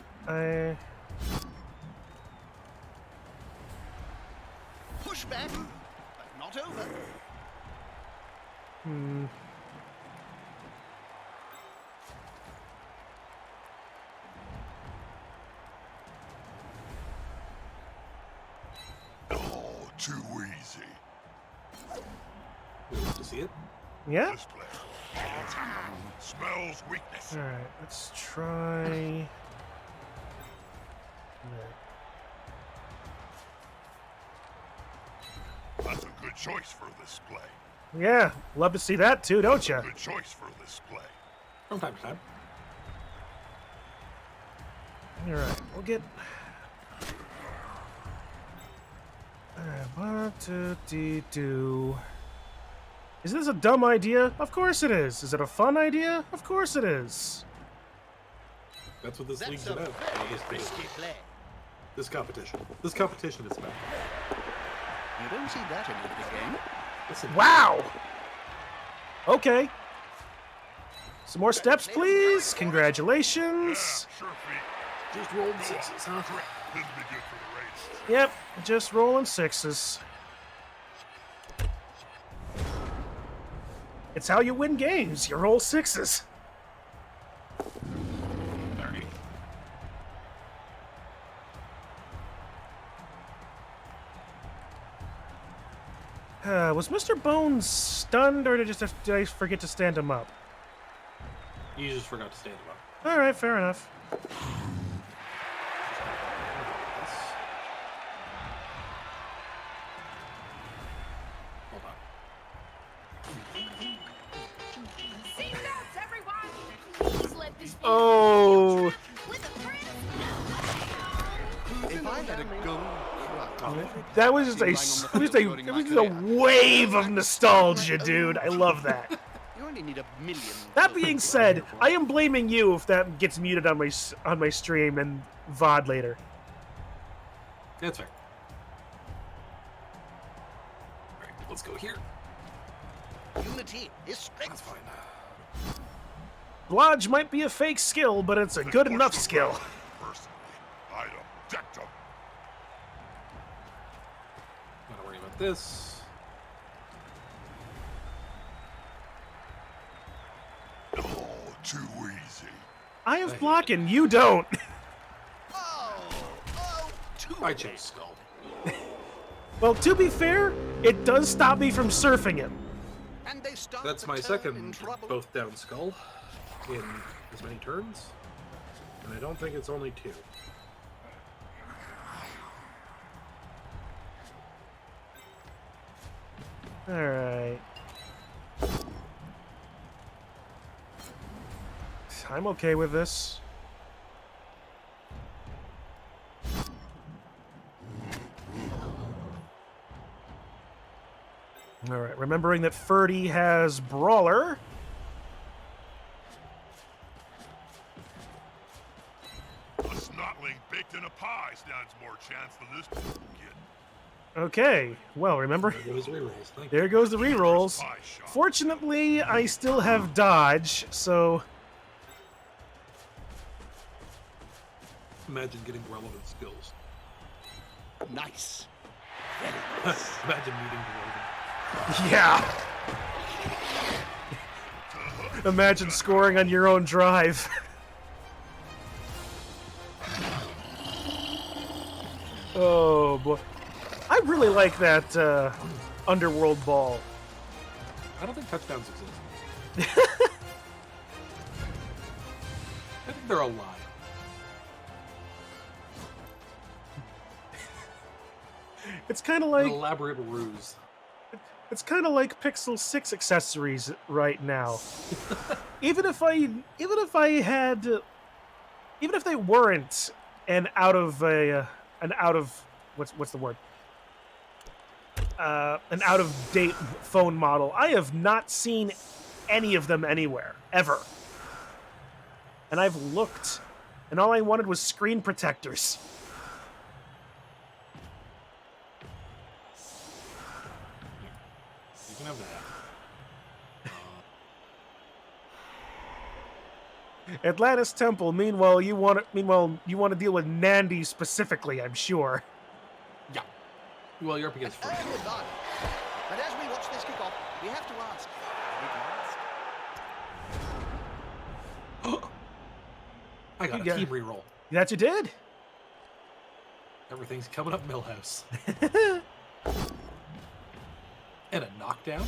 Speaker 4: Push back, but not over.
Speaker 1: Hmm.
Speaker 5: too easy.
Speaker 2: We want to see it.
Speaker 1: Yeah.
Speaker 5: This place smells weakness.
Speaker 1: All right. Let's try.
Speaker 5: That's a good choice for this play.
Speaker 1: Yeah. Love to see that too, don't you?
Speaker 5: Good choice for this play.
Speaker 2: From time to time.
Speaker 1: All right. We'll get. All right. 1, 2, 3, 2. Is this a dumb idea? Of course it is. Is it a fun idea? Of course it is.
Speaker 2: That's what this
Speaker 4: That's
Speaker 2: league's
Speaker 4: a
Speaker 2: about.
Speaker 4: very risky play.
Speaker 2: This competition. This competition is about.
Speaker 4: You don't see that in every game.
Speaker 2: Listen,
Speaker 1: Wow. Okay. Some more steps, please. Congratulations.
Speaker 5: Sure feet.
Speaker 2: just rolled sixes, huh?
Speaker 5: This'll be good for the race.
Speaker 1: Yep, just rolling sixes. It's how you win games. You roll sixes.
Speaker 2: 30.
Speaker 1: Was Mr. Bones stunned, or did I forget to stand him up?
Speaker 2: You just forgot to stand him up.
Speaker 1: All right, fair enough.
Speaker 2: Hold on.
Speaker 6: Seatbelts, everyone! Please let this be
Speaker 1: Oh,
Speaker 6: with a friend.
Speaker 4: If I had a gold crown,
Speaker 1: that was just a wave of nostalgia, dude. I love that.
Speaker 4: you only need a million.
Speaker 1: That being said, I am blaming you if that gets muted on my stream and VOD later.
Speaker 2: That's fair. Alright, let's go here.
Speaker 4: Unity is
Speaker 2: That's
Speaker 4: strength.
Speaker 2: fine.
Speaker 1: Lodge might be a fake skill, but it's a good enough skill.
Speaker 5: Personally, I'd object them.
Speaker 2: Not to worry about this.
Speaker 5: Oh, too easy.
Speaker 1: I have blocking, you don't.
Speaker 2: I chose skull.
Speaker 1: Well, to be fair, it does stop me from surfing him.
Speaker 4: And they start
Speaker 2: That's
Speaker 4: the
Speaker 2: my
Speaker 4: turn in
Speaker 2: second
Speaker 4: trouble.
Speaker 2: both down skull in as many turns. And I don't think it's only 2.
Speaker 1: All right. I'm okay with this. All right, remembering that Ferdy has Brawler.
Speaker 5: A snotling baked in a pie stands more chance than this kid.
Speaker 1: Okay, well, remember,
Speaker 2: There goes rerolls. Thank you.
Speaker 1: there goes the rerolls.
Speaker 5: Pie shop.
Speaker 1: Fortunately, I still have Dodge, so...
Speaker 2: Imagine getting relevant skills.
Speaker 4: Nice.
Speaker 2: Imagine meeting the relevant.
Speaker 1: Yeah. Imagine scoring on your own drive. Oh boy, I really like that Underworld ball.
Speaker 2: I don't think touchdowns exist. I think they're a lie.
Speaker 1: It's kind of
Speaker 2: An
Speaker 1: like
Speaker 2: elaborate ruse.
Speaker 1: it's kind of like Pixel 6 accessories right now. even if they weren't an out of what's the word? An out of date phone model. I have not seen any of them anywhere ever. And I've looked, and all I wanted was screen protectors.
Speaker 2: You can have that.
Speaker 1: Atlantis Temple. Meanwhile, you want to deal with Nandi specifically, I'm sure.
Speaker 2: Yeah. Well, you're up against
Speaker 4: Early
Speaker 2: Ferdy.
Speaker 4: advantage. But as we watch this kickoff, we have to ask.
Speaker 2: I got
Speaker 1: You
Speaker 2: a
Speaker 1: got-
Speaker 2: team reroll.
Speaker 1: That you did.
Speaker 2: Everything's coming up Millhouse. And a knockdown.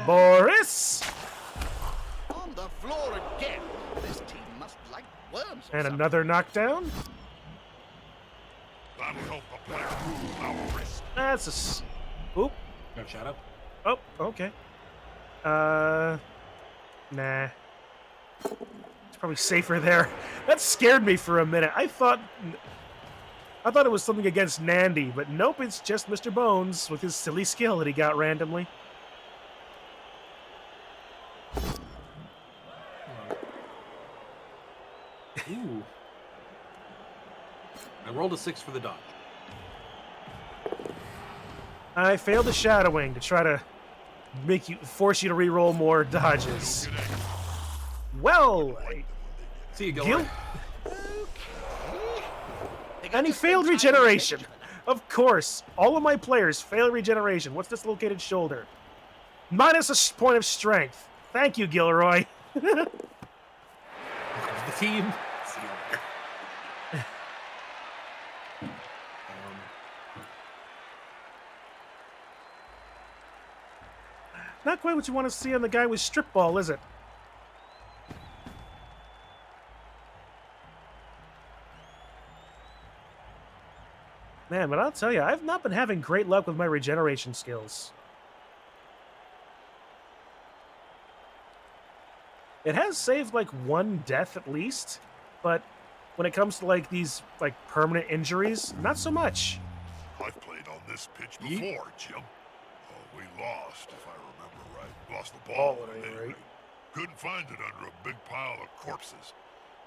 Speaker 1: Boris!
Speaker 4: On the floor again. This team must like worms. or
Speaker 1: And
Speaker 4: something.
Speaker 1: another knockdown.
Speaker 5: That'll help the player move our wrist.
Speaker 1: That's a oop.
Speaker 2: No shadow.
Speaker 1: Oh, okay. Nah. It's probably safer there. That scared me for a minute. I thought it was something against Nandy, but nope, it's just Mr. Bones with his silly skill that he got randomly.
Speaker 2: Ooh. I rolled a 6 for the dodge.
Speaker 1: I failed the shadowing to try to force you to re-roll more dodges. Well,
Speaker 2: See you,
Speaker 1: Gil,
Speaker 2: Gilroy.
Speaker 1: and he failed regeneration. Of course, all of my players fail regeneration. What's dislocated shoulder? Minus a point of strength. Thank you, Gilroy.
Speaker 2: The team. See you later.
Speaker 1: Not quite what you want to see on the guy with strip ball, is it? Man, but I'll tell you, I've not been having great luck with my regeneration skills. It has saved like one death at least, but when it comes to like these like permanent injuries, not so much.
Speaker 5: I've played on this pitch before, Jim. Oh, we lost, if I remember right. Lost the ball
Speaker 1: Oh,
Speaker 5: at any
Speaker 1: right.
Speaker 5: rate. Couldn't find it under a big pile of corpses.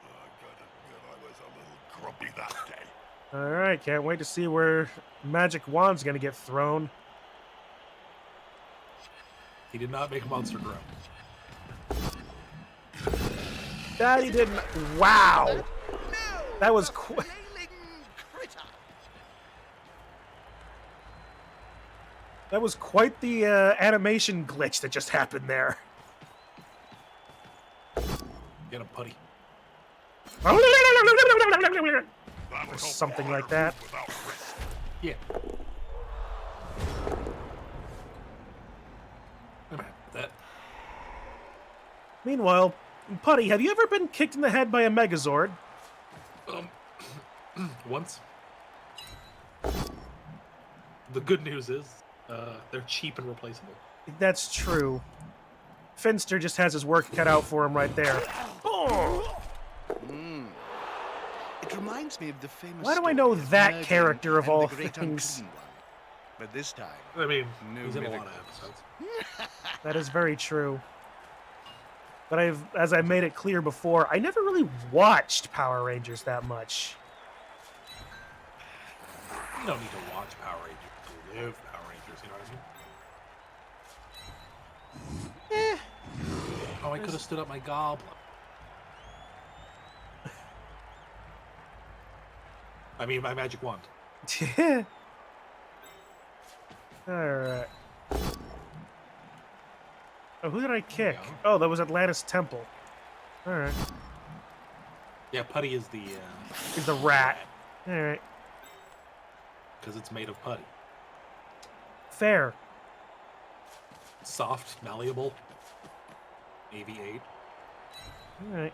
Speaker 5: I gotta admit, I was a little grumpy that day.
Speaker 1: All right, can't wait to see where Magic Wand's gonna get thrown.
Speaker 2: He did not make a monster grow.
Speaker 1: That he didn't. Wow,
Speaker 4: No,
Speaker 1: that was
Speaker 4: the
Speaker 1: qu-
Speaker 4: flailing critter.
Speaker 1: that was quite the animation glitch that just happened there.
Speaker 2: Get him, putty.
Speaker 5: That'll
Speaker 1: Or
Speaker 5: help
Speaker 1: something
Speaker 5: the
Speaker 1: like
Speaker 5: player
Speaker 1: that.
Speaker 5: move without wrist.
Speaker 2: Yeah. I'm happy with that.
Speaker 1: Meanwhile, Putty, have you ever been kicked in the head by a Megazord?
Speaker 2: Once. The good news is, they're cheap and replaceable.
Speaker 1: That's true. Finster just has his work cut out for him right there. Oh!
Speaker 4: It reminds me of the famous.
Speaker 1: Why do I
Speaker 4: story
Speaker 1: know
Speaker 4: of
Speaker 1: that
Speaker 4: Merlin
Speaker 1: character of
Speaker 4: and
Speaker 1: all
Speaker 4: the Great
Speaker 1: things?
Speaker 4: Unclean One. But this time,
Speaker 2: I mean,
Speaker 4: No
Speaker 2: he's in a lot of
Speaker 4: miracles.
Speaker 2: episodes.
Speaker 1: That is very true. But as I made it clear before, I never really watched Power Rangers that much.
Speaker 2: You don't need to watch Power Rangers to live Power Rangers, you know what I mean? Oh, I could have stood up my goblin. I mean, my magic wand.
Speaker 1: Alright. Oh, who did I kick?
Speaker 2: go.
Speaker 1: Oh, that was Atlantis Temple. Alright.
Speaker 2: Yeah, putty is the,
Speaker 1: He's the rat. Alright.
Speaker 2: because it's made of putty.
Speaker 1: Fair.
Speaker 2: Soft, malleable. AV8.
Speaker 1: Alright.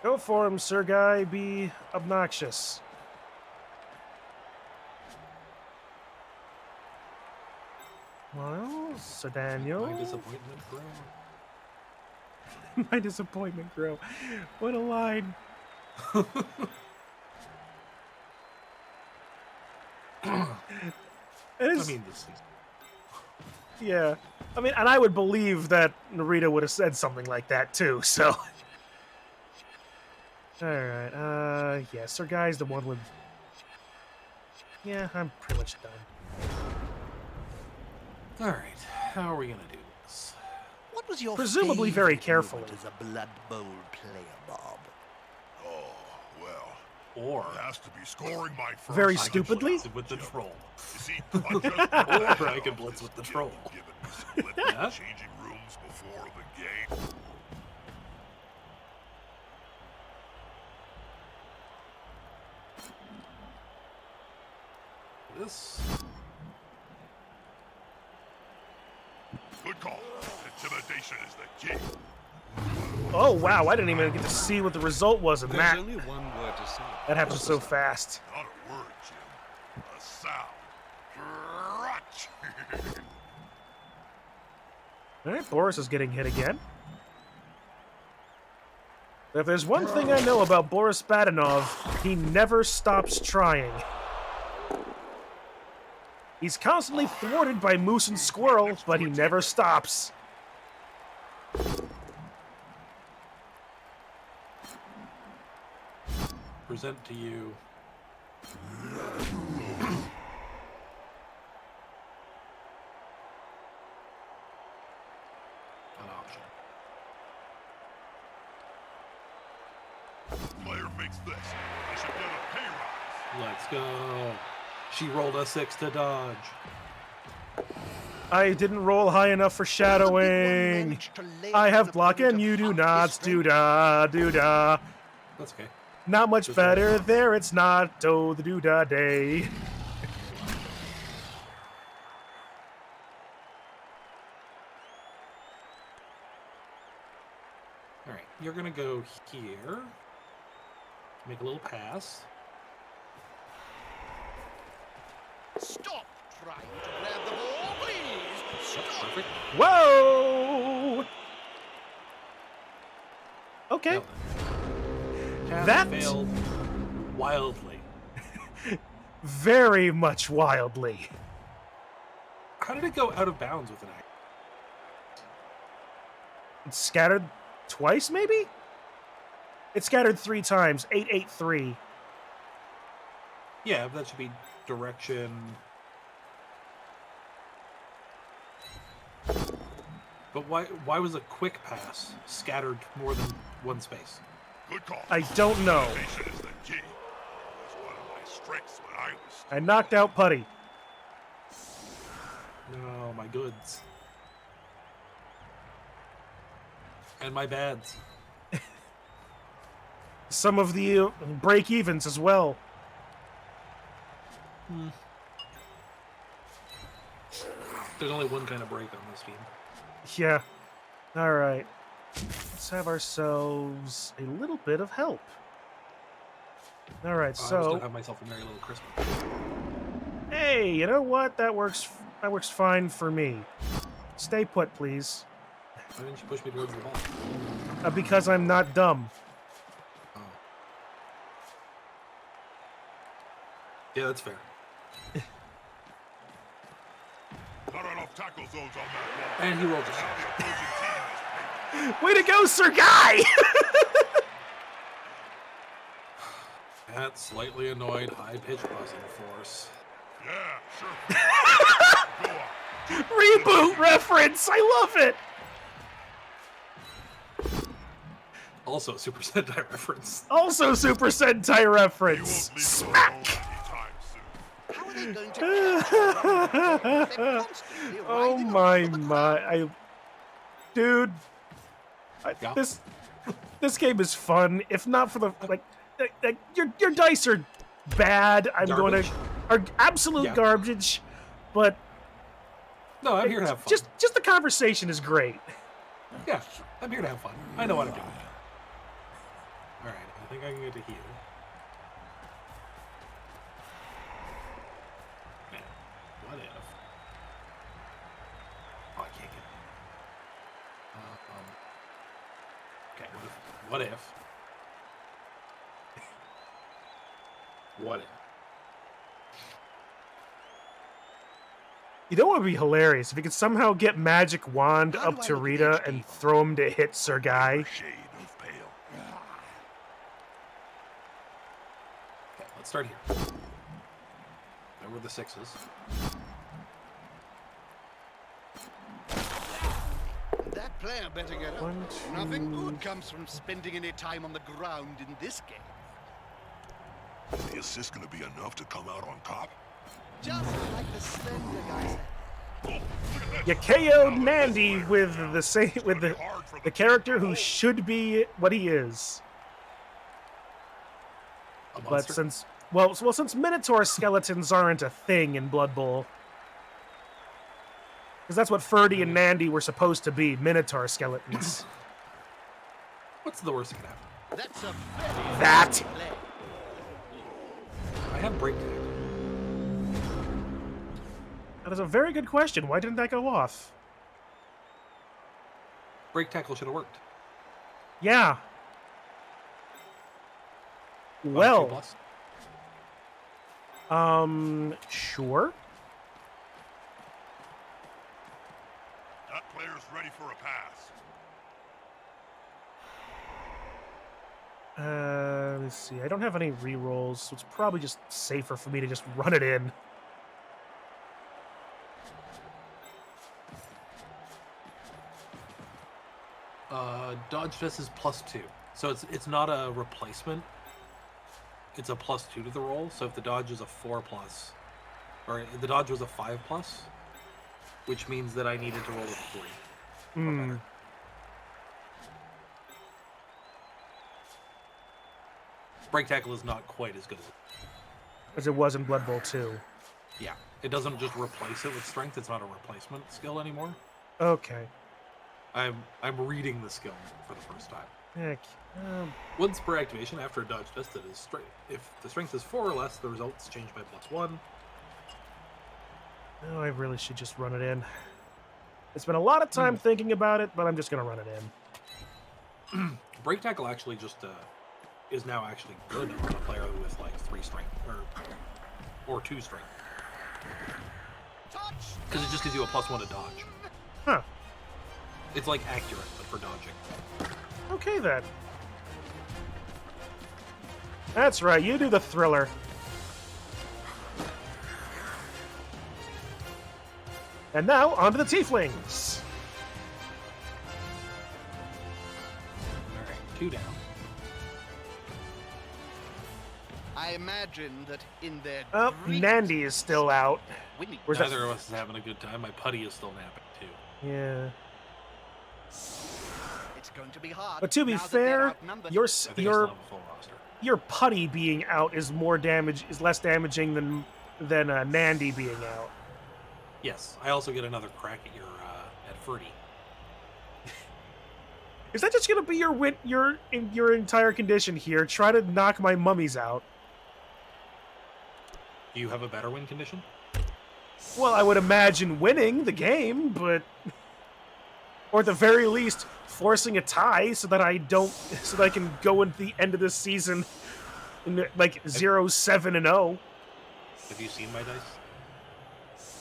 Speaker 1: Go for him, Sir Guy. Be obnoxious. Well, Sir Daniel.
Speaker 2: My disappointment grow.
Speaker 1: My disappointment grow. What a line. It
Speaker 2: I
Speaker 1: is,
Speaker 2: mean, this season.
Speaker 1: yeah. I mean, and I would believe that Narita would have said something like that too, so. Alright, yeah, Sir Guy's the one with. Yeah, I'm pretty much done.
Speaker 2: All right, how are we gonna do this?
Speaker 4: what was your
Speaker 1: Presumably very
Speaker 4: favorite
Speaker 1: carefully.
Speaker 4: moment as a Blood Bowl player, Bob?
Speaker 5: Oh, well,
Speaker 2: Or
Speaker 5: it has to be scoring my first.
Speaker 1: Very
Speaker 2: I can
Speaker 1: stupidly?
Speaker 2: blitz with the troll.
Speaker 5: You see, I'm just
Speaker 2: Or I can blitz with the troll.
Speaker 5: Giving me some lip
Speaker 2: Yeah.
Speaker 5: changing rooms before the game.
Speaker 2: This.
Speaker 5: call. Intimidation is the key.
Speaker 1: Oh, wow, I didn't even get to see what the result was in
Speaker 7: There's
Speaker 1: that.
Speaker 7: only one word to say.
Speaker 1: That happened so fast.
Speaker 5: Not a word, Jim. A sound. Crunch.
Speaker 1: All right, Boris is getting hit again. If there's one thing I know about Boris Badenov, he never stops trying. He's constantly thwarted by Moose and Squirrel, but he never stops.
Speaker 2: Present to you. An option.
Speaker 5: Player makes this. I should get a pay rise.
Speaker 2: Let's go. She rolled a 6 to dodge.
Speaker 1: I didn't roll high enough for shadowing. I have block and you do not. Doo-da, doo-da.
Speaker 2: That's okay.
Speaker 1: Not much
Speaker 2: Just
Speaker 1: better there, it's not. Oh, the doo-da day.
Speaker 2: All right, you're gonna go here. Make a little pass.
Speaker 4: Stop trying to grab the ball, please. Stop.
Speaker 2: Perfect.
Speaker 1: Whoa! Okay.
Speaker 2: Now then.
Speaker 1: That-
Speaker 2: Pass failed wildly.
Speaker 1: Very much wildly.
Speaker 2: How did it go out of bounds with an axe?
Speaker 1: It's scattered twice, maybe? It scattered 3 times. 883.
Speaker 2: Yeah, that should be direction. But why was a quick pass scattered more than one space?
Speaker 5: Good call.
Speaker 1: I don't know.
Speaker 5: Intimidation is the key. It was one of my strengths when I was.
Speaker 1: I knocked out Putty.
Speaker 2: No, my goods. And my bads.
Speaker 1: Some of the break-evens as well.
Speaker 2: There's only one kind of break on this team.
Speaker 1: Yeah. All right. Let's have ourselves a little bit of help. All right,
Speaker 2: I was
Speaker 1: so
Speaker 2: gonna have myself a merry little Christmas.
Speaker 1: hey, you know what? That works fine for me. Stay put, please.
Speaker 2: Why didn't you push me towards the ball?
Speaker 1: Because I'm not dumb.
Speaker 2: Oh. Yeah, that's fair.
Speaker 5: Not enough tackle zones on that ball.
Speaker 2: And he rolled a
Speaker 5: Now
Speaker 2: 6.
Speaker 5: the opposing team is
Speaker 1: Way to go, Sir Guy!
Speaker 2: That slightly annoyed high-pitched buzzing force.
Speaker 5: Yeah, sure. Go on.
Speaker 1: Reboot reference! I love it!
Speaker 2: Also, Super Sentai reference.
Speaker 1: Also Super Sentai
Speaker 5: You
Speaker 1: reference.
Speaker 5: won't leave
Speaker 1: Smack!
Speaker 5: me alone anytime soon.
Speaker 4: How are they going to catch They're constantly
Speaker 1: Oh
Speaker 4: riding
Speaker 1: my
Speaker 4: off the
Speaker 1: my! Dude,
Speaker 2: Yeah.
Speaker 1: this game is fun. If not for the like your dice are bad. I'm going
Speaker 2: Garbage.
Speaker 1: to are absolute
Speaker 2: Yeah.
Speaker 1: garbage, but
Speaker 2: No, I'm here to have fun.
Speaker 1: just the conversation is great.
Speaker 2: Yeah, I'm here to have fun. I know what I'm doing. Alright, I think I can get to here. Man, what if... Oh, I can't get... Okay, what if... What if...
Speaker 1: You know what would be hilarious if you could somehow get Magic Wand
Speaker 4: How do
Speaker 1: up
Speaker 4: I
Speaker 1: to
Speaker 4: look at
Speaker 1: Rita
Speaker 4: each
Speaker 1: and
Speaker 4: game?
Speaker 1: throw him to hit Sir Guy.
Speaker 5: Shade of pale.
Speaker 2: Okay, let's start here. There were the 6s.
Speaker 4: That player better get up.
Speaker 1: 1, 2,
Speaker 4: Nothing good comes from spending any time on the ground in this game.
Speaker 5: Is the assist going to be enough to come out on top?
Speaker 4: Just like the slender guy said.
Speaker 5: Oh, look at
Speaker 1: You
Speaker 5: this.
Speaker 1: KO'd Mandy with the same with
Speaker 5: It's gonna be hard for
Speaker 1: the
Speaker 5: team
Speaker 1: character
Speaker 5: to
Speaker 1: who
Speaker 5: hold.
Speaker 1: should be what he is.
Speaker 2: A
Speaker 1: But
Speaker 2: monster?
Speaker 1: since Minotaur skeletons aren't a thing in Blood Bowl, Because that's what Ferdy and Nandy were supposed to be, Minotaur skeletons.
Speaker 2: What's the worst that can happen?
Speaker 4: That's a very
Speaker 1: That!
Speaker 4: risky play.
Speaker 2: I have break tag.
Speaker 1: That is a very good question. Why didn't that go off?
Speaker 2: Break tackle should have worked.
Speaker 1: Yeah.
Speaker 2: 2
Speaker 1: Well,
Speaker 2: plus.
Speaker 1: sure.
Speaker 5: That player's ready for a pass.
Speaker 1: Let's see. I don't have any rerolls, so it's probably just safer for me to just run it in.
Speaker 2: Dodge vest is +2, so it's not a replacement. It's a +2 to the roll. So if the dodge is a 4+, or if the dodge was a 5+, which means that I needed to roll a 3 or better. Break tackle is not quite as good
Speaker 1: As it was in Blood Bowl 2.
Speaker 2: yeah. It doesn't just replace it with strength. It's not a replacement skill anymore.
Speaker 1: Okay.
Speaker 2: I'm reading the skill for the first time.
Speaker 1: Heck.
Speaker 2: Once per activation, after a dodge test, it is strength. If the strength is 4 or less, the results change by +1.
Speaker 1: Oh, I really should just run it in. It's been a lot of time thinking about it, but I'm just going to run it in.
Speaker 2: Break tackle actually just is now actually good on a player with like 3 strength or 2 strength, because it just gives you a +1 to dodge.
Speaker 1: Huh.
Speaker 2: It's like accurate, but for dodging.
Speaker 1: Okay, then. That's right, you do the thriller. And now, on to the tieflings.
Speaker 2: All right, 2 down.
Speaker 4: I imagine that in their
Speaker 1: Oh,
Speaker 4: great
Speaker 1: Nandy is still out.
Speaker 4: winning
Speaker 1: Where's that?
Speaker 2: Neither of us is having a good time. My putty is still napping too.
Speaker 1: Yeah.
Speaker 4: it's going to be hard.
Speaker 1: But to be
Speaker 4: now that
Speaker 1: fair,
Speaker 4: they're outnumbered.
Speaker 1: your
Speaker 2: I think I still
Speaker 1: your
Speaker 2: have a full roster.
Speaker 1: your putty being out is less damaging than Nandy being out.
Speaker 2: Yes, I also get another crack at your at Ferdy.
Speaker 1: Is that just gonna be your entire condition here? Try to knock my mummies out.
Speaker 2: Do you have a better win condition?
Speaker 1: Well, I would imagine winning the game, but or at the very least forcing a tie so that I can go into the end of this season in like 0-7-0.
Speaker 2: Have you seen my dice?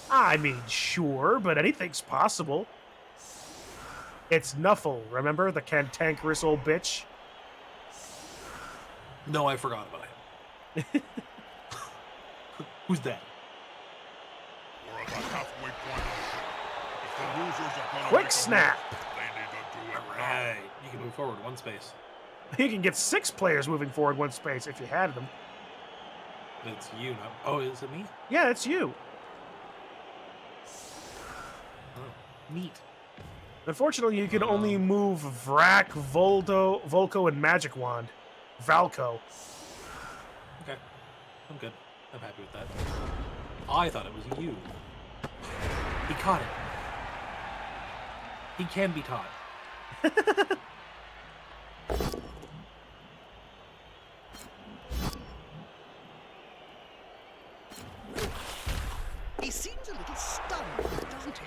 Speaker 1: I mean, sure, but anything's possible. It's Nuffle, remember? The cantankerous old bitch?
Speaker 2: No, I forgot about him. Who's that?
Speaker 5: We're at the halfway point. If the losers are gonna
Speaker 1: Quick
Speaker 5: make a
Speaker 1: snap!
Speaker 5: move, they need to do it now.
Speaker 2: Right, you can move forward 1 space.
Speaker 1: You can get 6 players moving forward 1 space if you had them.
Speaker 2: It's you, not... Oh, is it me?
Speaker 1: Yeah, it's you.
Speaker 2: Oh, neat.
Speaker 1: Unfortunately, you can only move Vrak, Volko, and Magic Wand. Valko.
Speaker 2: Okay, I'm good. I'm happy with that. I thought it was you. He caught it. He can be taught.
Speaker 4: He seems a little stunned, doesn't he?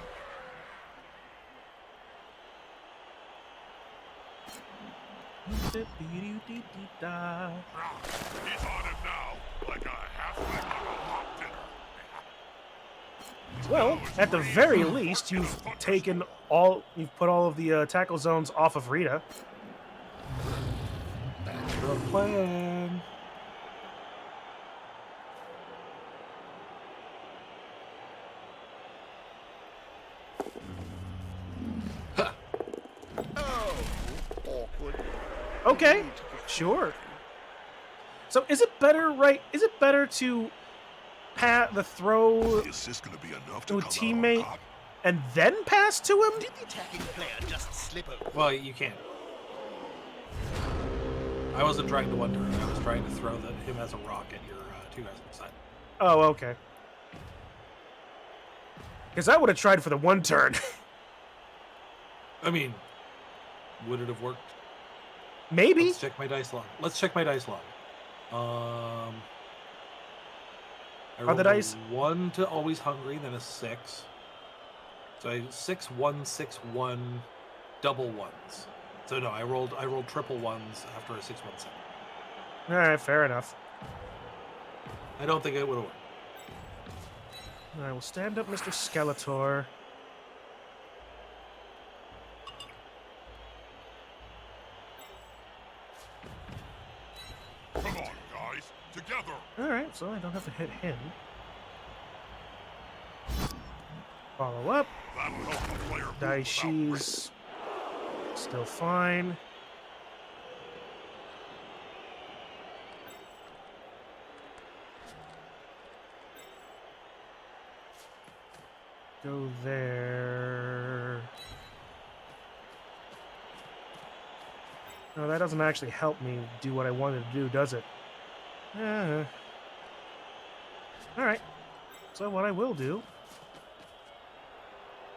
Speaker 5: He's on him now, like a halfway to a hot dinner.
Speaker 1: Well, at the very least, you've put all of the tackle zones off of Rita. That's the plan.
Speaker 4: Oh, awkward.
Speaker 1: Okay, sure. So is it better to pat the throw
Speaker 5: Is this gonna be enough
Speaker 1: to
Speaker 5: to
Speaker 1: a
Speaker 5: come
Speaker 1: teammate
Speaker 5: out on top?
Speaker 1: and then pass to him?
Speaker 4: Did the attacking player just slip over?
Speaker 2: Well, you can't. I wasn't trying to one-turn. I was trying to throw him as a rock at your 2 guys on the side.
Speaker 1: Oh, okay. Because I would have tried for the 1 turn.
Speaker 2: I mean, would it have worked?
Speaker 1: Maybe.
Speaker 2: Let's check my dice log. Let's check my dice log. I
Speaker 1: Are
Speaker 2: rolled
Speaker 1: the dice-
Speaker 2: a 1 to always hungry, then a 6. So I 6, 1, 6, 1, double ones. So no, I rolled triple ones after a 6, 1, 7.
Speaker 1: All right, fair enough.
Speaker 2: I don't think it would have worked.
Speaker 1: All right, we'll stand up, Mr. Skeletor.
Speaker 5: Come on, guys. Together.
Speaker 1: All right, so I don't have to hit him. Follow up.
Speaker 5: That'll help the player move without risk.
Speaker 1: Daishi's still fine. Go there. No, that doesn't actually help me do what I wanted to do, does it? All right. So what I will do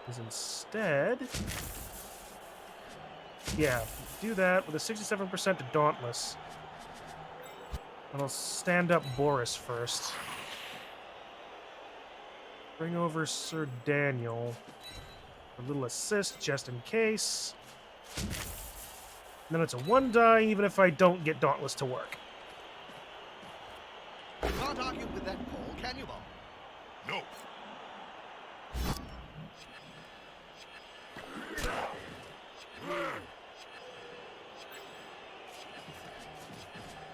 Speaker 1: is instead, yeah, do that with a 67% to Dauntless. And I'll stand up Boris first. Bring over Sir Daniel. A little assist just in case. And then it's a 1 die even if I don't get Dauntless to work.
Speaker 4: You can't argue with that call, can you, Bob?
Speaker 5: No.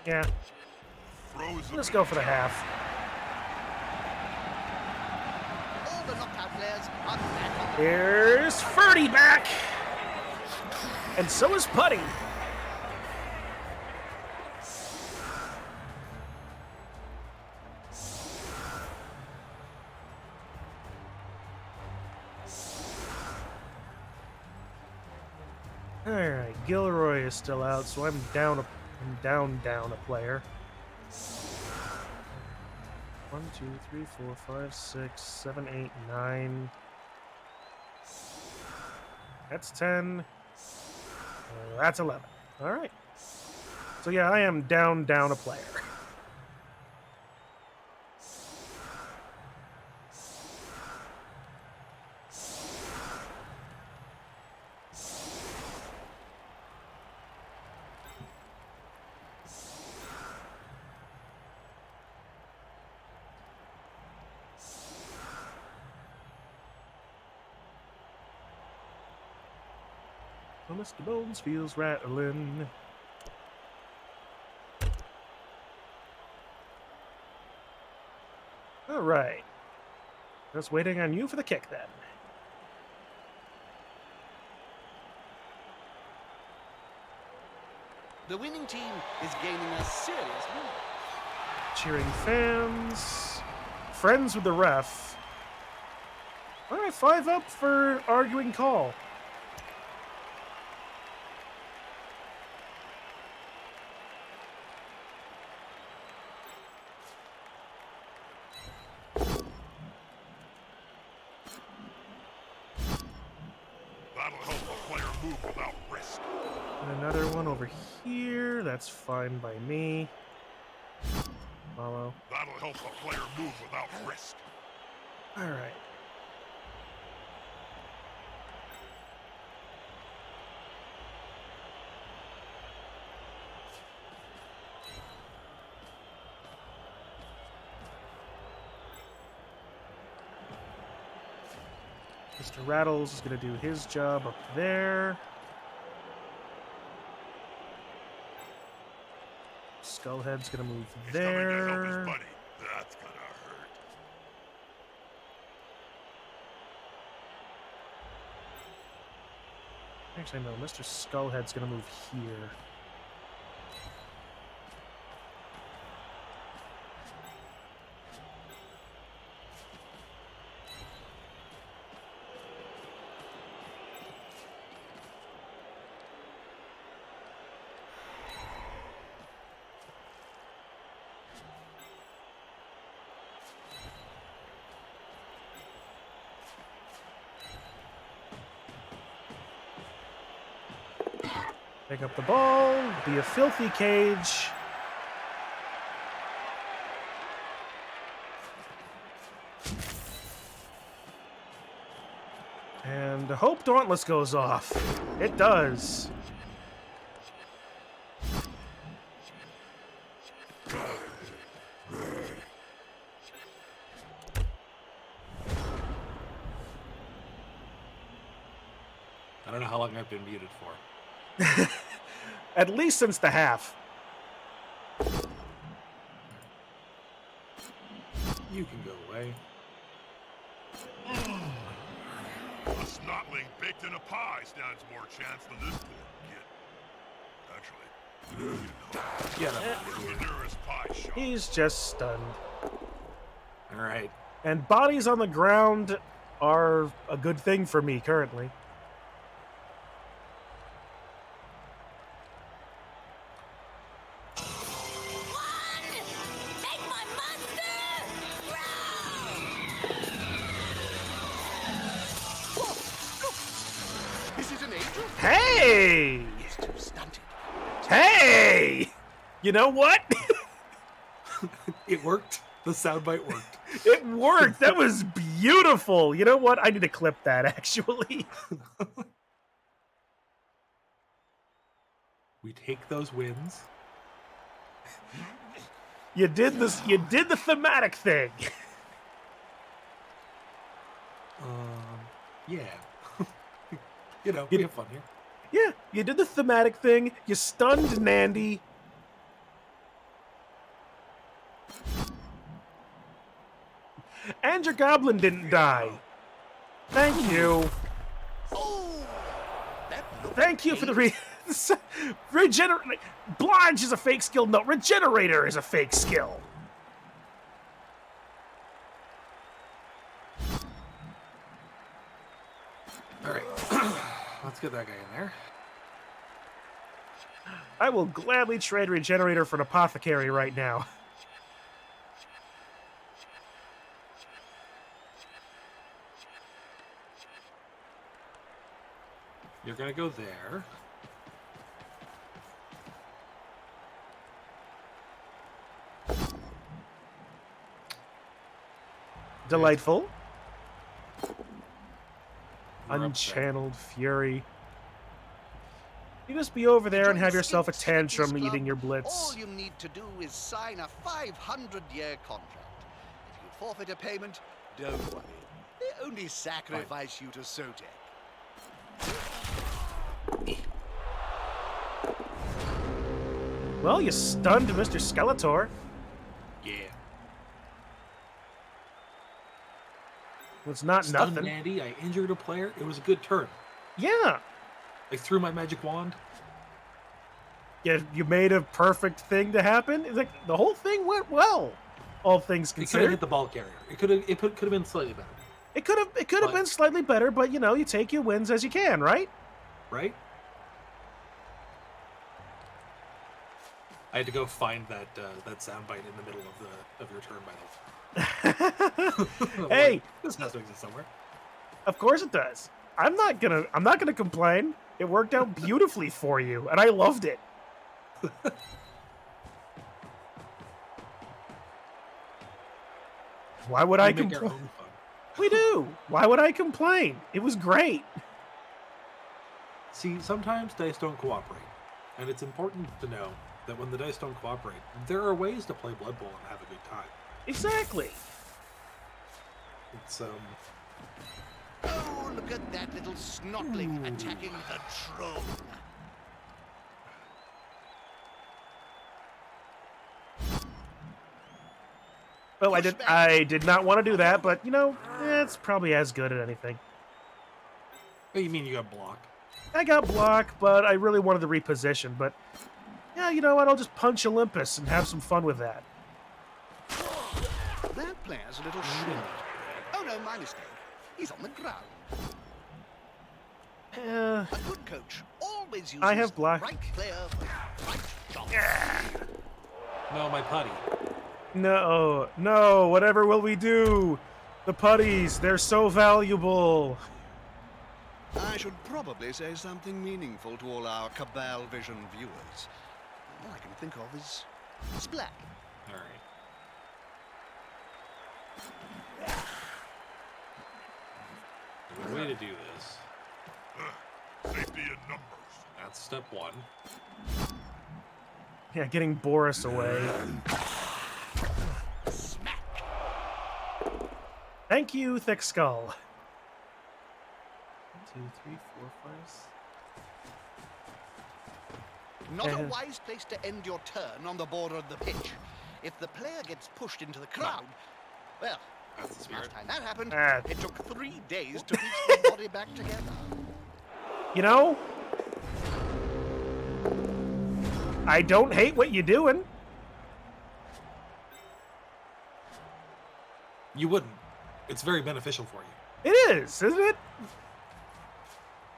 Speaker 1: Yeah,
Speaker 5: Frozen.
Speaker 1: let's go for the half.
Speaker 4: All the knockout players are back on the
Speaker 1: Here's Ferdy back! And so is Putty. Alright, Gilroy is still out, so I'm down a player. 1, 2, 3, 4, 5, 6, 7, 8, 9. That's 10. That's 11. Alright. So yeah, I am down a player. So Mr. Bones feels rattling. Alright. Just waiting on you for the kick then.
Speaker 4: The winning team is gaining a serious lead.
Speaker 1: Cheering fans. Friends with the ref. Alright, 5 up for arguing call.
Speaker 5: That'll help the player move without risk.
Speaker 1: And another one over here. That's fine by me. Follow.
Speaker 5: That'll help the player move without risk.
Speaker 1: Alright. Mr. Rattles is going to do his job up there. Skullhead's going to move
Speaker 5: He's coming to help his
Speaker 1: there.
Speaker 5: buddy. That's gonna hurt.
Speaker 1: Actually, no. Mr. Skullhead's going to move here. Pick up the ball. Be a filthy cage. And hope Dauntless goes off. It does.
Speaker 2: I don't know how long I've been muted for.
Speaker 1: At least since the half.
Speaker 2: You can go away.
Speaker 5: A snotling baked in a pie stands more chance than this poor kid. Actually,
Speaker 2: Yeah, that
Speaker 5: the nearest pie shop.
Speaker 1: He's just stunned.
Speaker 2: All right.
Speaker 1: And bodies on the ground are a good thing for me currently.
Speaker 6: Make my monster grow!
Speaker 4: Is it an angel?
Speaker 1: Hey!
Speaker 4: He's too stunted.
Speaker 1: Hey! You know what?
Speaker 2: It worked. The soundbite worked.
Speaker 1: It worked. That was beautiful. You know what? I need to clip that, actually.
Speaker 2: We take those wins.
Speaker 1: You did this. You did the thematic thing.
Speaker 2: Yeah. You know, we have fun here.
Speaker 1: Yeah, you did the thematic thing. You stunned Nandy. And your goblin didn't die. Thank you.
Speaker 4: Oh, that looked
Speaker 1: Thank you for the regenerate. Blanche is a fake skill. No, regenerator is a fake skill.
Speaker 2: All right. Let's get that guy in there.
Speaker 1: I will gladly trade regenerator for an apothecary right now.
Speaker 2: You're gonna go there.
Speaker 1: Delightful.
Speaker 2: You're up there.
Speaker 1: Unchanneled fury. You just be over there and have yourself a tantrum eating your blitz.
Speaker 4: All you need to do is sign a 500-year contract. If you forfeit a payment, don't worry. They only sacrifice you to Sotek.
Speaker 1: Well, you stunned Mr. Skeletor.
Speaker 2: Yeah.
Speaker 1: It's not
Speaker 2: Stunned
Speaker 1: nothing.
Speaker 2: Andy. I injured a player. It was a good turn.
Speaker 1: Yeah.
Speaker 2: I threw my magic wand.
Speaker 1: You made a perfect thing to happen. It's like the whole thing went well, all things
Speaker 2: It could have
Speaker 1: considered.
Speaker 2: hit the ball carrier. It could have been slightly better.
Speaker 1: It could have been slightly better, but you know, you take your wins as you can, right?
Speaker 2: Right? I had to go find that soundbite in the middle of your turn, by the way.
Speaker 1: Hey,
Speaker 2: Like, this has to exist somewhere.
Speaker 1: of course it does. I'm not gonna complain. It worked out beautifully for you, and I loved it. Why would I
Speaker 2: We make our
Speaker 1: complain?
Speaker 2: own fun.
Speaker 1: We do. Why would I complain? It was great.
Speaker 2: See, sometimes dice don't cooperate, and it's important to know that when the dice don't cooperate, there are ways to play Blood Bowl and have a good time.
Speaker 1: Exactly.
Speaker 2: It's
Speaker 4: Oh, look at that little snotling attacking the throne.
Speaker 1: Well, I did not want to do that, but you know, it's probably as good at anything.
Speaker 2: oh, you mean you got blocked?
Speaker 1: I got block, but I really wanted to reposition. But yeah, you know what? I'll just punch Olympus and have some fun with that.
Speaker 4: That player's a little short. Oh no, my mistake. He's on the ground. A good coach always uses
Speaker 1: I have block.
Speaker 4: the right player for the right job.
Speaker 2: No, my putty.
Speaker 1: No, no. Whatever will we do? The putties, they're so valuable.
Speaker 4: I should probably say something meaningful to all our Cabal Vision viewers. All I can think of is splat.
Speaker 2: All right. There's a way to do this.
Speaker 5: Safety in numbers.
Speaker 2: That's step one.
Speaker 1: Yeah, getting Boris away. Thank you, Thick Skull. 1, 2, 3, 4, 5.
Speaker 4: Not a wise place to end your turn on the border of the pitch. If the player gets pushed into the crowd, well,
Speaker 2: That's the
Speaker 4: last
Speaker 2: spirit.
Speaker 4: time that happened,
Speaker 1: Ah.
Speaker 4: it took 3 days to piece the body back together.
Speaker 1: You know, I don't hate what you're doing.
Speaker 2: You wouldn't. It's very beneficial for you.
Speaker 1: It is, isn't it?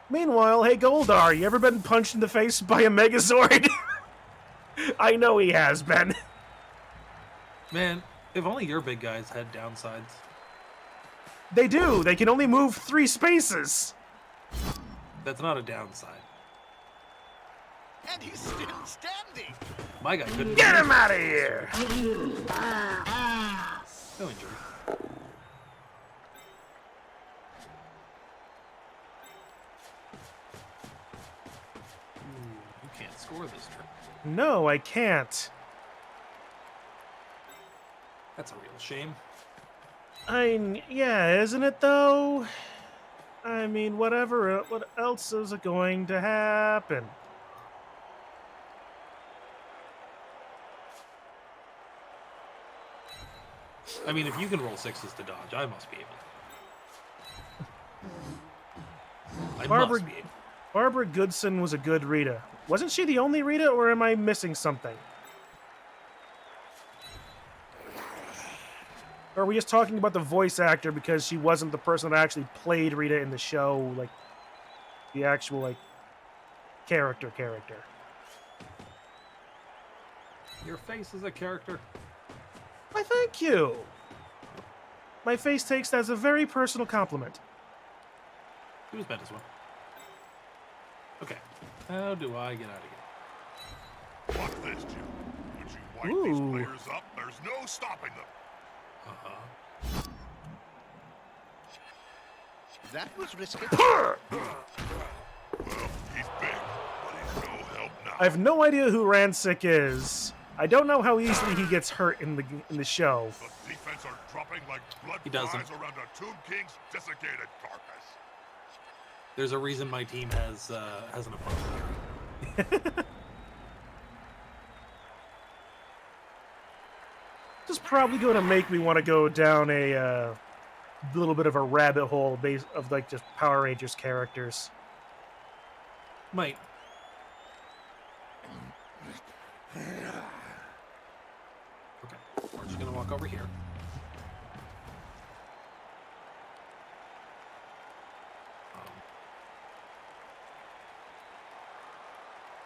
Speaker 1: Meanwhile, hey Goldar, you ever been punched in the face by a Megazord? I know he has been.
Speaker 2: Man, if only your big guys had downsides.
Speaker 1: They do. They can only move 3 spaces.
Speaker 2: That's not a downside.
Speaker 4: And he's still standing.
Speaker 2: My guy couldn't.
Speaker 1: Get him out of here.
Speaker 2: No injury. You can't score this turn.
Speaker 1: No, I can't.
Speaker 2: That's a real shame.
Speaker 1: Yeah, isn't it though? I mean, what else is going to happen?
Speaker 2: I mean, if you can roll 6s to dodge, I must be able to. I
Speaker 1: Barbara-
Speaker 2: must be able.
Speaker 1: Barbara Goodson was a good Rita. Wasn't she the only Rita, or am I missing something? Or are we just talking about the voice actor because she wasn't the person that actually played Rita in the show, like the actual like character?
Speaker 2: Your face is a character.
Speaker 1: Why, thank you. My face takes that as a very personal compliment.
Speaker 2: Who's bet as well? Okay. How do I get out of here?
Speaker 5: Watch this, Jim. Once you wipe
Speaker 1: Ooh.
Speaker 5: these players up, there's no stopping them.
Speaker 2: Uh-huh.
Speaker 4: That was risky.
Speaker 5: Well, he's big, but he's no help now.
Speaker 1: I have no idea who Rancic is. I don't know how easily he gets hurt in the show.
Speaker 5: The defense are dropping like blood
Speaker 2: He doesn't.
Speaker 5: flies around a Tomb King's desiccated carcass.
Speaker 2: There's a reason my team has an opponent.
Speaker 1: This is probably going to make me want to go down a little bit of a rabbit hole base of like just Power Rangers characters.
Speaker 2: Might. Okay, we're just gonna walk over here.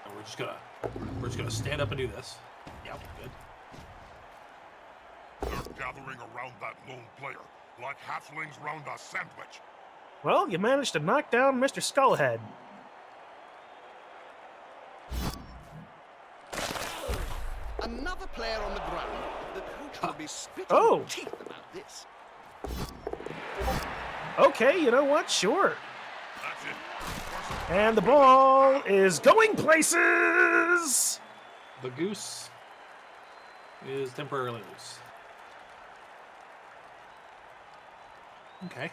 Speaker 2: And we're just gonna stand up and do this. Yeah, good.
Speaker 5: They're gathering around that lone player, like halflings round a sandwich.
Speaker 1: Well, you managed to knock down Mr. Skullhead.
Speaker 4: Another player on the ground. The coach will be spitting
Speaker 1: Oh.
Speaker 4: teeth about this.
Speaker 1: Okay, you know what? Sure.
Speaker 5: That's it.
Speaker 1: And the ball is going places!
Speaker 2: The goose is temporarily loose. Okay.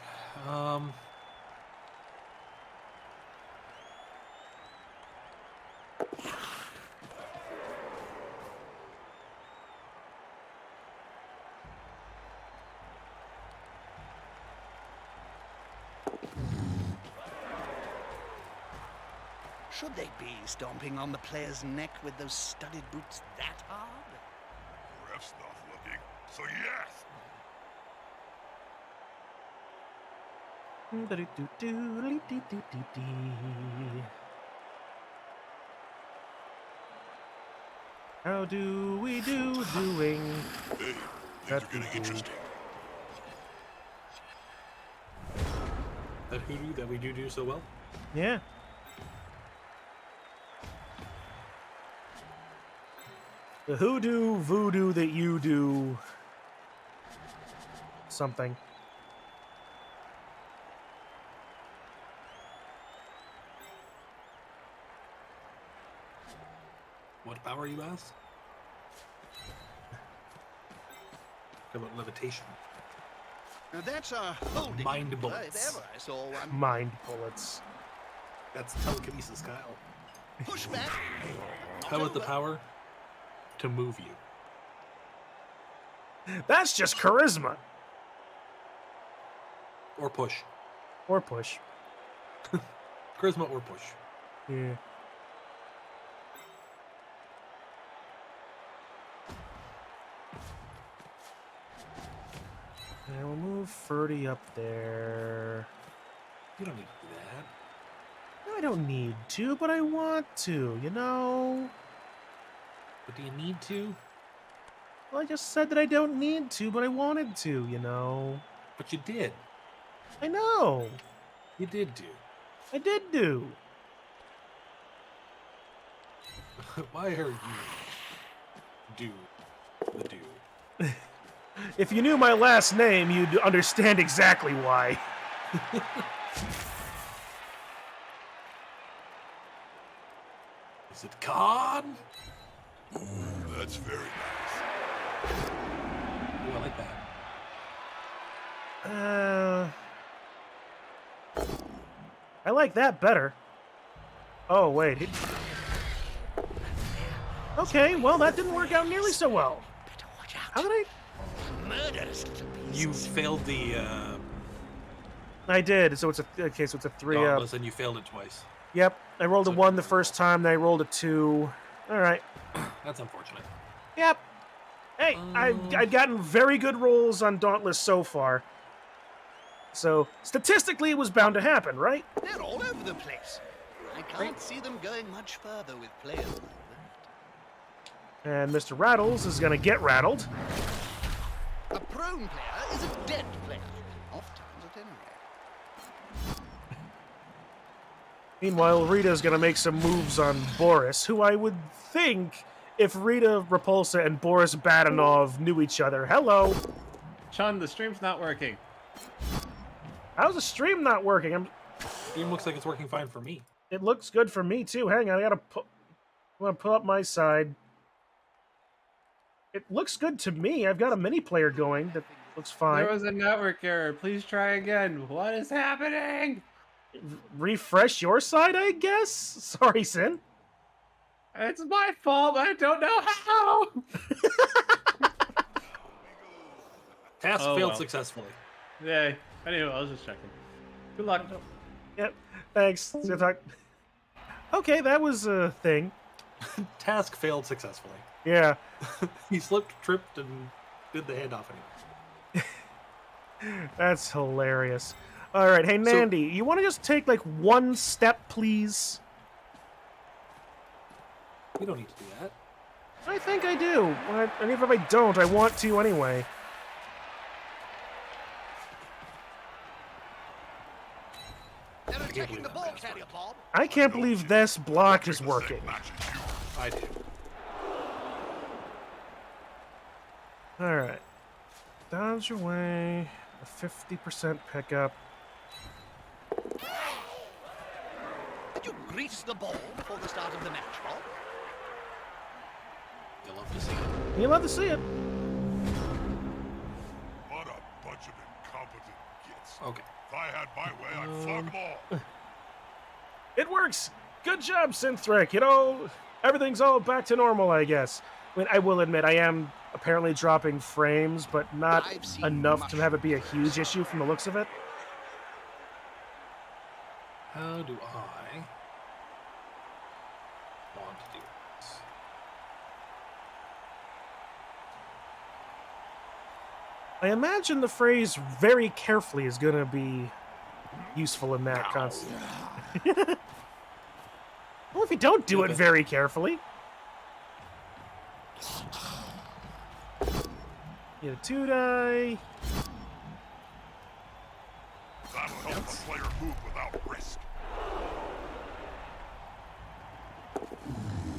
Speaker 4: Should they be stomping on the player's neck with those studded boots that hard?
Speaker 5: Ref's not looking, so yes.
Speaker 1: How do we do doing?
Speaker 5: Hey, things are getting interesting.
Speaker 2: That that hoodoo that we do so well.
Speaker 1: Yeah. The hoodoo voodoo that you do. Something.
Speaker 2: What power you ask? How about levitation?
Speaker 4: Now that's a holding.
Speaker 2: Mind
Speaker 4: If
Speaker 2: bullets.
Speaker 4: ever I saw one.
Speaker 1: Mind bullets.
Speaker 2: That's telekinesis, Kyle.
Speaker 4: Push back.
Speaker 2: How about the power to move you?
Speaker 1: That's just charisma.
Speaker 2: Or push.
Speaker 1: Or push.
Speaker 2: Charisma or push.
Speaker 1: Yeah. And we'll move Ferdy up there.
Speaker 2: You don't need to do that.
Speaker 1: I don't need to, but I want to, you know?
Speaker 2: But do you need to?
Speaker 1: Well, I just said that I don't need to, but I wanted to, you know?
Speaker 2: But you did.
Speaker 1: I know.
Speaker 2: You did do.
Speaker 1: I did do.
Speaker 2: Why are you the do?
Speaker 1: If you knew my last name, you'd understand exactly why.
Speaker 2: Is it Khan?
Speaker 5: Ooh, that's very nice.
Speaker 2: Ooh, I like that.
Speaker 1: I like that better. Oh, wait. Okay, well, that didn't work out nearly so well.
Speaker 4: Better watch out.
Speaker 1: How did I...
Speaker 4: Murderous little piece.
Speaker 2: You failed the
Speaker 1: I did, so it's a... Okay, so it's a 3 up.
Speaker 2: Dauntless, and you failed it twice.
Speaker 1: Yep, I rolled a
Speaker 2: So
Speaker 1: 1 the
Speaker 2: you
Speaker 1: first time, then I rolled a 2. Alright.
Speaker 2: That's unfortunate.
Speaker 1: Yep. Hey, I've gotten very good rolls on Dauntless so far. So, statistically, it was bound to happen, right?
Speaker 4: They're all over the place. I can't see them going much further with players like that.
Speaker 1: And Mr. Rattles is gonna get rattled.
Speaker 4: A prone player is a dead player. Oft-times at any rate.
Speaker 1: Meanwhile, Rita's gonna make some moves on Boris, who I would think, if Rita Repulsa and Boris Badanov knew each other. Hello!
Speaker 7: Chun, the stream's not working.
Speaker 1: How's the stream not working?
Speaker 2: It looks like it's working fine for me.
Speaker 1: It looks good for me, too. Hang on, I'm gonna pull up my side. It looks good to me. I've got a mini player going that looks fine.
Speaker 7: There was a network error. Please try again. What is happening?
Speaker 1: Refresh your side, I guess? Sorry, Sin.
Speaker 7: It's my fault. I don't know how.
Speaker 2: Task
Speaker 7: Oh,
Speaker 2: failed
Speaker 7: well.
Speaker 2: successfully.
Speaker 7: Yeah. Anyway, I was just checking. Good luck.
Speaker 1: Yep, thanks. Okay, that was a thing.
Speaker 2: Task failed successfully.
Speaker 1: Yeah.
Speaker 2: He slipped, tripped, and did the handoff anyway.
Speaker 1: That's hilarious. All right, hey, Nandy, you want to just take, like, one step, please?
Speaker 2: You don't need to do that.
Speaker 1: I think I do. And even if I don't, I want to anyway.
Speaker 4: They're attacking the ball carrier, Bob.
Speaker 1: I can't believe this block is working.
Speaker 2: I do.
Speaker 1: All right. Dodge away. A 50% pickup.
Speaker 4: Did you grease the ball before the start of the match, Bob?
Speaker 2: You'll love to see it.
Speaker 1: You love to see it.
Speaker 5: What a bunch of incompetent gits.
Speaker 2: Okay.
Speaker 5: If I had my way, I'd flog them all.
Speaker 1: It works. Good job, Synthric. You know, everything's all back to normal, I guess. I mean, I will admit, I am apparently dropping frames, but not
Speaker 4: I've seen
Speaker 1: enough to have it be a huge issue from the looks of it.
Speaker 2: How do I want to do this?
Speaker 1: I imagine the phrase very carefully is going to be useful in that concept. Well, if you don't do it very carefully. Get a 2-die.
Speaker 5: That'll help. player move without risk.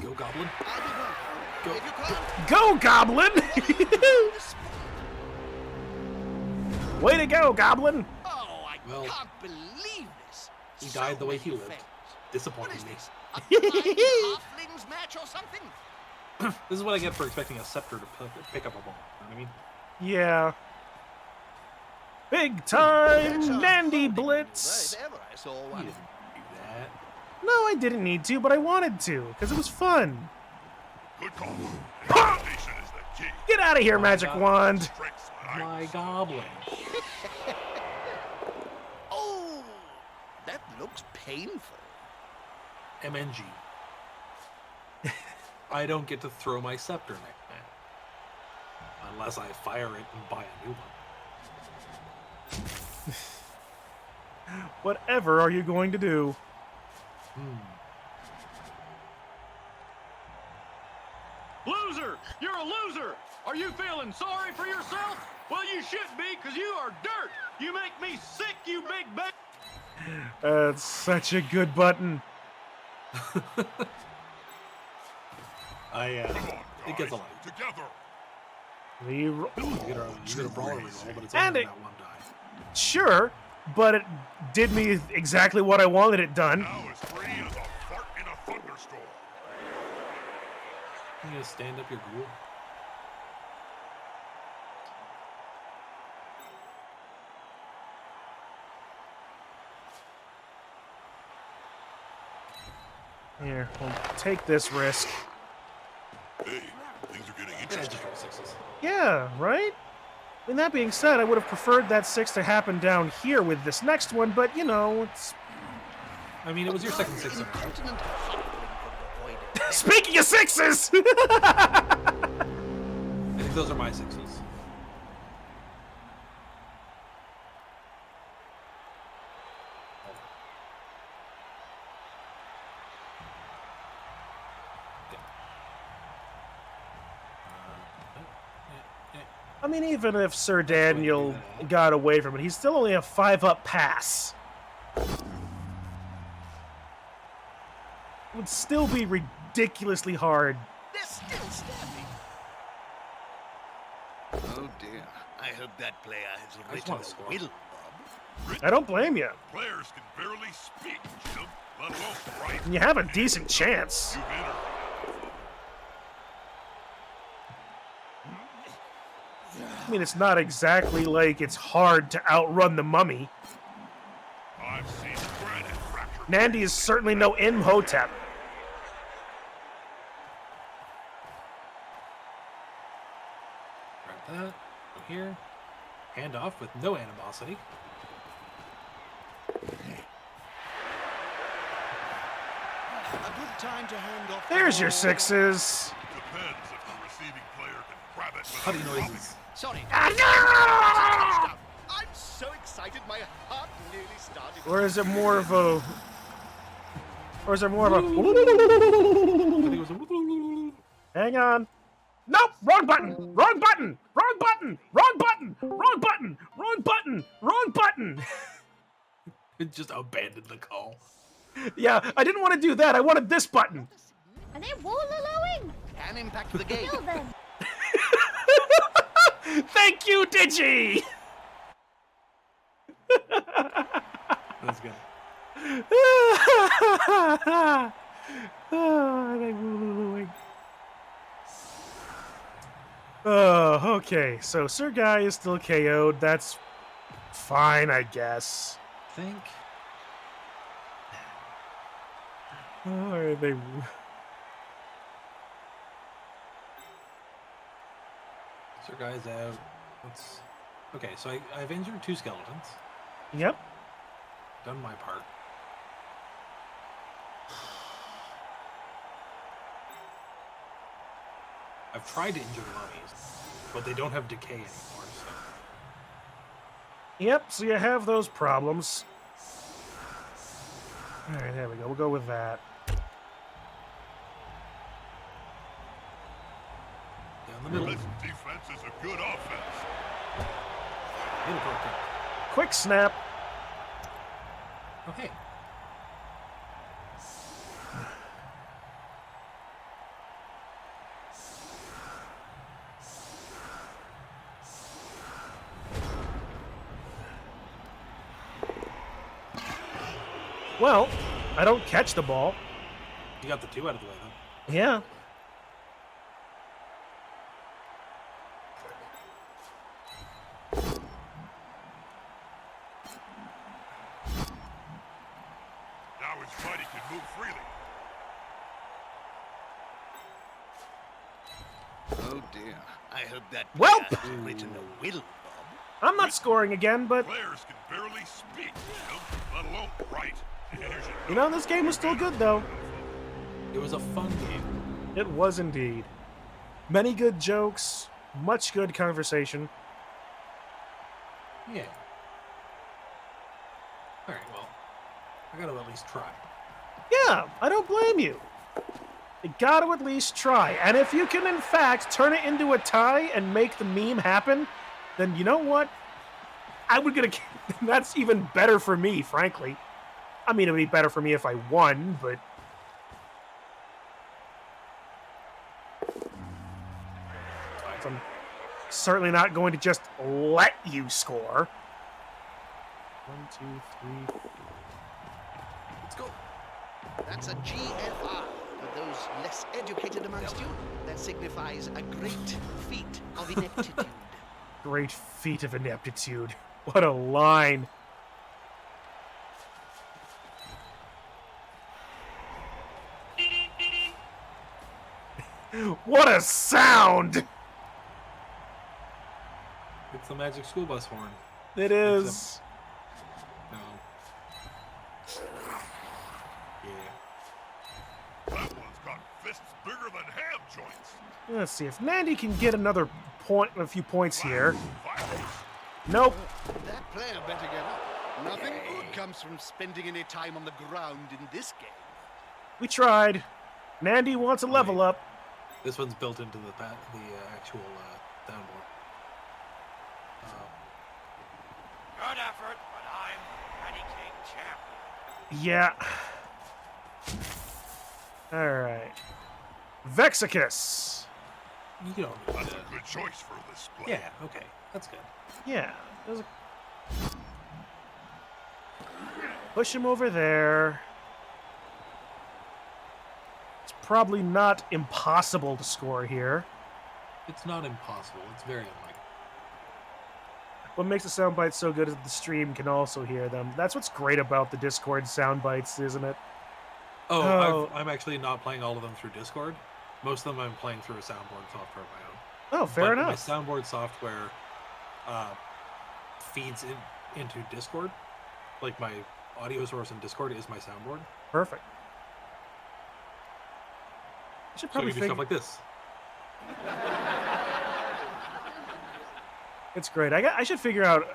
Speaker 2: Go, Goblin.
Speaker 4: I'll be one.
Speaker 2: Go.
Speaker 4: If you can't,
Speaker 1: Go, Goblin! Way to go, Goblin!
Speaker 4: oh, I
Speaker 2: Well,
Speaker 4: can't believe this.
Speaker 2: he died the way he
Speaker 4: many
Speaker 2: lived.
Speaker 4: fails. What
Speaker 2: Disappointing
Speaker 4: is
Speaker 2: me.
Speaker 4: this? A blind halflings match or something?
Speaker 2: This is what I get for expecting a scepter to pick up a ball. You know what I mean?
Speaker 1: Yeah. Big time
Speaker 4: That's a
Speaker 1: Nandy
Speaker 4: holding
Speaker 1: Blitz!
Speaker 4: maneuver if ever I saw
Speaker 2: You
Speaker 4: one.
Speaker 2: didn't do that.
Speaker 1: No, I didn't need to, but I wanted to, because it was fun.
Speaker 5: Good call. Coordination is the key.
Speaker 1: Get out of here, Magic Wand!
Speaker 5: Strengths when
Speaker 2: My
Speaker 5: I
Speaker 2: Goblin.
Speaker 4: Oh, that looks painful.
Speaker 2: MNG. I don't get to throw my scepter next man. Unless I fire it and buy a new one.
Speaker 1: Whatever are you going to do?
Speaker 3: Loser! You're a loser! Are you feeling sorry for yourself? Well, you should be, because you are dirt! You make me sick, you big bag!
Speaker 1: That's such a good button.
Speaker 2: It gets a lot.
Speaker 5: Together.
Speaker 1: The ro-
Speaker 2: You get a brawler reroll, but it's
Speaker 1: And
Speaker 2: only
Speaker 1: it-
Speaker 2: that one die.
Speaker 1: Sure, but it did me exactly what I wanted it done.
Speaker 5: Now as free as a fart in a thunderstorm.
Speaker 2: You gonna stand up your ghoul?
Speaker 1: Here, we'll take this risk.
Speaker 5: Hey, things are getting
Speaker 2: Yeah,
Speaker 5: interesting.
Speaker 2: just roll sixes.
Speaker 1: Yeah, right? I mean, that being said, I would have preferred that 6 to happen down here with this next one, but, you know, it's...
Speaker 2: I mean, it was your second six.
Speaker 4: Incontinent huffling could avoid it.
Speaker 1: Speaking of 6s!
Speaker 2: I think those are my sixes.
Speaker 1: I mean, even if Sir Daniel got away from it, he's still only a 5-up pass. It would still be ridiculously hard.
Speaker 4: They're still stabbing. Oh dear. I hope that player has
Speaker 2: I just
Speaker 4: written
Speaker 2: wanna
Speaker 4: a
Speaker 2: score.
Speaker 4: will, Bob.
Speaker 1: I don't blame you.
Speaker 5: Players can barely speak, Jim, let alone write.
Speaker 1: And you have a decent chance.
Speaker 5: You've entered.
Speaker 1: I mean, it's not exactly like it's hard to outrun the mummy.
Speaker 5: I've seen granite fracture.
Speaker 1: Nandy is certainly no Imhotep.
Speaker 2: Grab that. Go here. Hand off with no animosity.
Speaker 4: A good time to hand off.
Speaker 1: There's your 6s.
Speaker 5: Depends if the receiving player can grab it without
Speaker 2: Putty
Speaker 5: dropping.
Speaker 2: noises.
Speaker 4: Sorry.
Speaker 1: Ah!
Speaker 4: I'm so excited, my heart nearly started.
Speaker 1: Or is it more of a... Or is it more of a...
Speaker 2: I think it was a...
Speaker 1: Hang on. Nope! Wrong button! Wrong button! Wrong button! Wrong button! Wrong button! Wrong button! Wrong button!
Speaker 2: It just abandoned the call.
Speaker 1: Yeah, I didn't want to do that. I wanted this button.
Speaker 6: Are they wallowing?
Speaker 4: Can impact the game.
Speaker 6: Kill them.
Speaker 1: Thank you, Digi!
Speaker 2: That's good.
Speaker 1: Oh, okay. So Sir Guy is still KO'd. That's fine, I guess.
Speaker 2: Think.
Speaker 1: Oh, they...
Speaker 2: Sir Guy's out. Let's... Okay, so I've injured 2 skeletons.
Speaker 1: Yep.
Speaker 2: Done my part. I've tried to injure the mummies, but they don't have decay anymore, so...
Speaker 1: Yep, so you have those problems. Alright, there we go. We'll go with that.
Speaker 2: Down the middle.
Speaker 5: This defense is a good offense.
Speaker 2: Beautiful.
Speaker 1: Quick snap.
Speaker 2: Okay.
Speaker 1: Well, I don't catch the ball.
Speaker 2: You got the 2 out of the way, though.
Speaker 1: Yeah.
Speaker 5: Now his body can move freely.
Speaker 4: Oh dear. I hope that
Speaker 1: Well,
Speaker 4: player has written a will, Bob.
Speaker 1: I'm not scoring again, but,
Speaker 5: Players can barely speak, let alone write.
Speaker 1: you know, this game was still good, though.
Speaker 2: It was a fun game.
Speaker 1: It was indeed. Many good jokes, much good conversation.
Speaker 2: Yeah. Alright, well, I gotta at least try.
Speaker 1: Yeah, I don't blame you. You gotta at least try. And if you can, in fact, turn it into a tie and make the meme happen, then you know what? That's even better for me, frankly. I mean, it would be better for me if I won, but... I'm certainly not going to just let you score. 1, 2, 3...
Speaker 2: Let's go.
Speaker 4: That's a GFR. For those less educated amongst you, that signifies a great feat of ineptitude.
Speaker 1: Great feat of ineptitude. What a line. What a sound!
Speaker 2: It's the magic school bus horn.
Speaker 1: It is.
Speaker 2: No. Yeah.
Speaker 5: That one's got fists bigger than ham joints.
Speaker 1: Let's see if Mandy can get another point, a few points here.
Speaker 5: Violence.
Speaker 1: Nope.
Speaker 4: That player better get up. Nothing good comes from spending any time on the ground in this game.
Speaker 1: We tried. Mandy wants a level up.
Speaker 2: This one's built into the actual downboard.
Speaker 3: Good effort, but I'm Renegade champion.
Speaker 1: Yeah. Alright. Vexicus.
Speaker 2: You don't need
Speaker 5: That's
Speaker 2: to...
Speaker 5: a good choice for this play.
Speaker 2: Yeah, okay. That's good.
Speaker 1: Yeah. Push him over there. It's probably not impossible to score here.
Speaker 2: It's not impossible. It's very unlikely.
Speaker 1: What makes the sound bites so good is that the stream can also hear them. That's what's great about the Discord sound bites, isn't it?
Speaker 2: Oh, I'm actually not playing all of them through Discord. Most of them I'm playing through a soundboard software of my own.
Speaker 1: Oh, fair
Speaker 2: But
Speaker 1: enough.
Speaker 2: My soundboard software feeds into Discord. Like my audio source in Discord is my soundboard.
Speaker 1: Perfect. I should
Speaker 2: So
Speaker 1: probably
Speaker 2: we do stuff like this.
Speaker 1: It's great. I should figure out.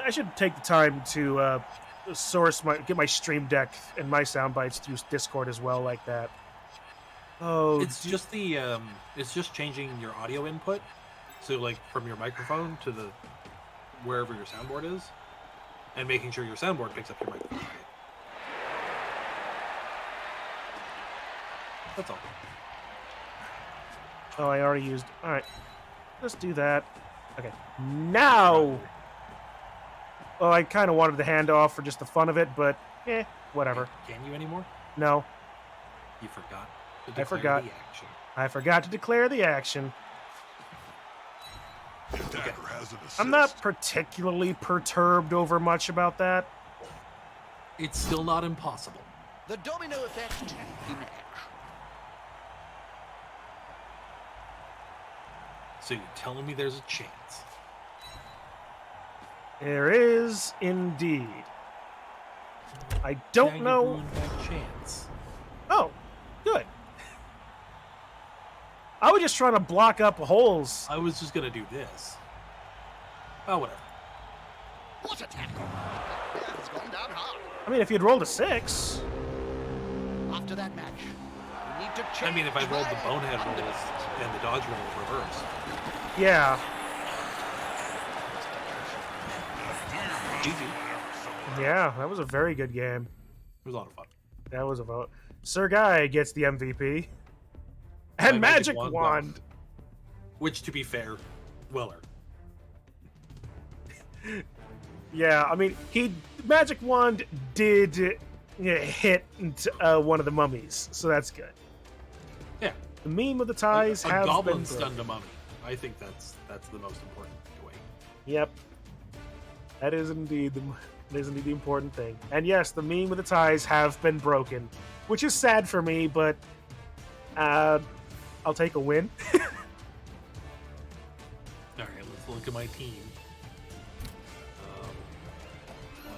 Speaker 1: I should take the time to get my Stream Deck and my sound bites through Discord as well, like that. Oh,
Speaker 2: It's just it's just changing your audio input. So like from your microphone to the wherever your soundboard is, and making sure your soundboard picks up your microphone. That's all.
Speaker 1: Oh, I already used. All right, let's do that. Okay, now. Well, I kind of wanted the handoff for just the fun of it, but whatever.
Speaker 2: Can you anymore?
Speaker 1: No,
Speaker 2: You forgot. to
Speaker 1: I
Speaker 2: declare
Speaker 1: forgot.
Speaker 2: The action.
Speaker 1: I forgot to declare the action.
Speaker 5: The attacker has an assist.
Speaker 1: I'm not particularly perturbed over much about that.
Speaker 2: It's still not impossible.
Speaker 4: The domino effect in action.
Speaker 2: So you're telling me there's a chance?
Speaker 1: There is indeed. I
Speaker 2: Now
Speaker 1: don't
Speaker 2: you
Speaker 1: know.
Speaker 2: ruined that chance.
Speaker 1: Oh, good. I was just trying to block up holes.
Speaker 2: I was just gonna do this. Oh, whatever.
Speaker 4: What a tackle! That player has gone down hard.
Speaker 1: I mean, if you'd rolled a 6.
Speaker 4: After that match, you need to
Speaker 2: I
Speaker 4: change
Speaker 2: mean, if I rolled the
Speaker 4: my
Speaker 2: bonehead rolls
Speaker 4: undercut.
Speaker 2: and the dodge roll reverse.
Speaker 1: Yeah.
Speaker 2: GG.
Speaker 1: Yeah, that was a very good game.
Speaker 2: It was a lot of fun.
Speaker 1: That was a vote. Sir Guy gets the MVP. And
Speaker 2: My
Speaker 1: Magic Wand.
Speaker 2: Which, to be fair, Weller.
Speaker 1: Yeah, I mean, Magic Wand did hit one of the mummies, so that's good.
Speaker 2: Yeah.
Speaker 1: The meme of the ties
Speaker 2: a
Speaker 1: have
Speaker 2: goblin
Speaker 1: been
Speaker 2: stunned a mummy. I think that's the most important way.
Speaker 1: Yep. That is indeed the important thing. And yes, the meme of the ties have been broken, which is sad for me, but I'll take a win.
Speaker 2: All right, let's look at my team.